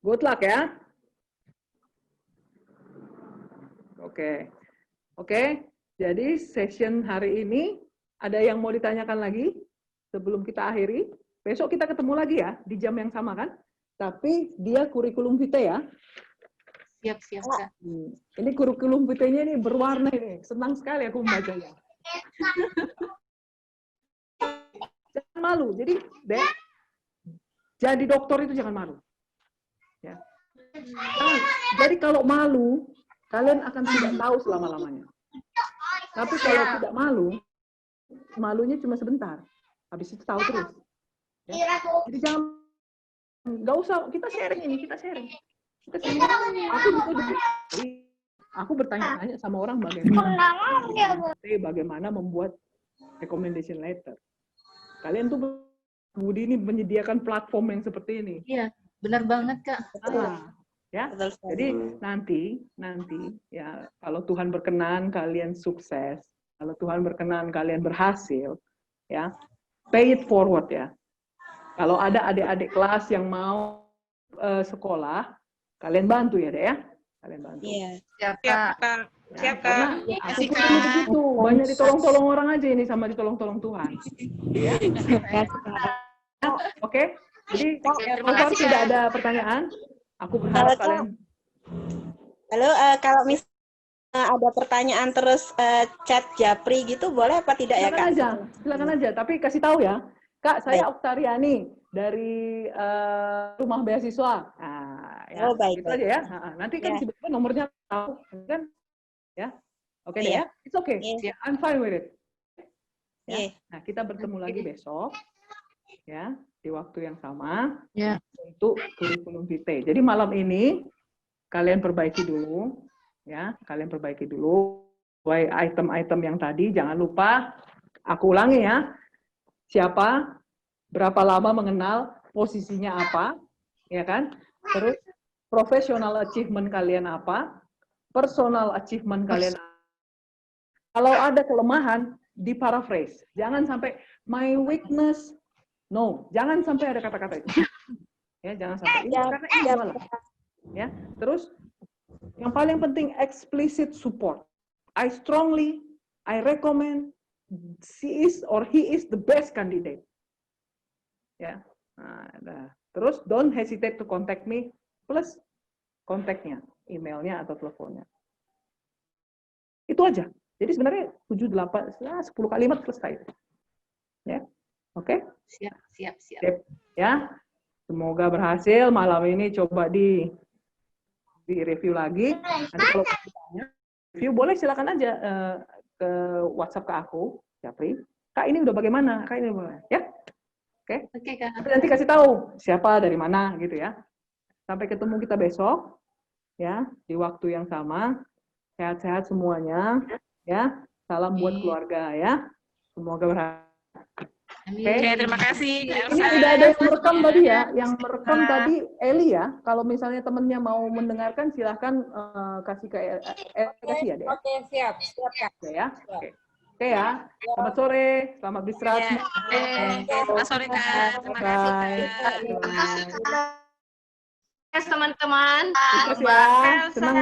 S1: Good luck ya. Oke. Jadi session hari ini ada yang mau ditanyakan lagi sebelum kita akhiri. Besok kita ketemu lagi ya di jam yang sama kan? Tapi dia kurikulum vitae ya.
S7: Siap, Kak.
S1: Ini kurikulum vitae-nya ini berwarna ini. Senang sekali aku membacanya. Jangan malu. Jadi dokter itu jangan malu. Ya. Jadi kalau malu, kalian akan tidak tahu selama-lamanya. Tapi kalau tidak malu, malunya cuma sebentar. Habis itu tahu terus. Ya. Jadi jangan, nggak usah, kita sharing. Aku bertanya-tanya sama orang bagaimana membuat recommendation letter. Kalian tuh Budi ini menyediakan platform yang seperti ini.
S7: Iya, benar banget, Kak.
S1: Ya. Jadi nanti ya kalau Tuhan berkenan kalian sukses, kalau Tuhan berkenan kalian berhasil, ya pay it forward ya. Kalau ada adik-adik kelas yang mau sekolah, kalian bantu ya, Dek ya. Kalian bantu.
S4: Iya.
S5: Siap, Kak. Siap, Kak.
S1: Karena aku pun begitu, banyak ditolong-tolong orang aja ini sama ditolong-tolong Tuhan. Ya. Oke. Jadi kalau tidak ada pertanyaan, aku berharap kalian.
S4: Halo, kalau misalnya ada pertanyaan terus chat Japri gitu, boleh apa tidak ya, Kak?
S1: Silakan aja. Tapi kasih tahu ya, Kak, saya Oktariani dari Rumah Beasiswa. Nah, ya,
S4: baik.
S1: gitu aja ya. Nanti kan tiba-tiba nomornya tahu, kan? Ya, oke deh ya. It's okay. I'm fine with it. Ya. Nah, kita bertemu lagi besok. Ya, di waktu yang sama
S2: Ya.
S1: untuk kurikulum vitae. Jadi malam ini kalian perbaiki dulu, ya, kalian perbaiki dulu item-item yang tadi. Jangan lupa, aku ulangi ya, siapa, berapa lama mengenal, posisinya apa, ya kan? Terus professional achievement kalian apa, personal achievement kalian apa. Kalau ada kelemahan, di paraphrase. Jangan sampai my weakness. No, jangan sampai ada kata-kata itu. Ya, jangan sampai itu karena ini malah. Ya, terus yang paling penting explicit support. I recommend she is or he is the best candidate. Ya. Nah, terus don't hesitate to contact me plus kontaknya, emailnya atau teleponnya. Itu aja. Jadi sebenarnya 7, 8, 10 kalimat selesai. Ya, oke?
S7: Siap.
S1: Ya, semoga berhasil. Malam ini coba di review lagi. Nanti kalau ditanya review, boleh silakan aja ke WhatsApp ke aku, Japri. Kak, ini udah bagaimana? Kak, ini bagaimana? Ya, oke?
S7: Oke, Kak.
S1: Tapi nanti kasih tahu siapa dari mana gitu ya. Sampai ketemu kita besok, ya, di waktu yang sama. Sehat-sehat semuanya. Ya, salam buat keluarga ya. Semoga berhasil.
S7: Amin.
S3: Oke, terima kasih. Kak
S1: Ini
S3: Elsa.
S1: udah ada yang merekam tadi ya. Yang merekam tadi Eli ya. Kalau misalnya temennya mau mendengarkan, silahkan kasih ke kasih ya deh.
S5: Oke, siap Kak.
S1: Oke ya. Oke ya. Selamat sore. Selamat beristirahat
S3: Iya.
S1: semua.
S3: Oke, selamat sore Kak. Terima kasih Kak.
S2: Teman-teman.
S1: Sukses ya. Senang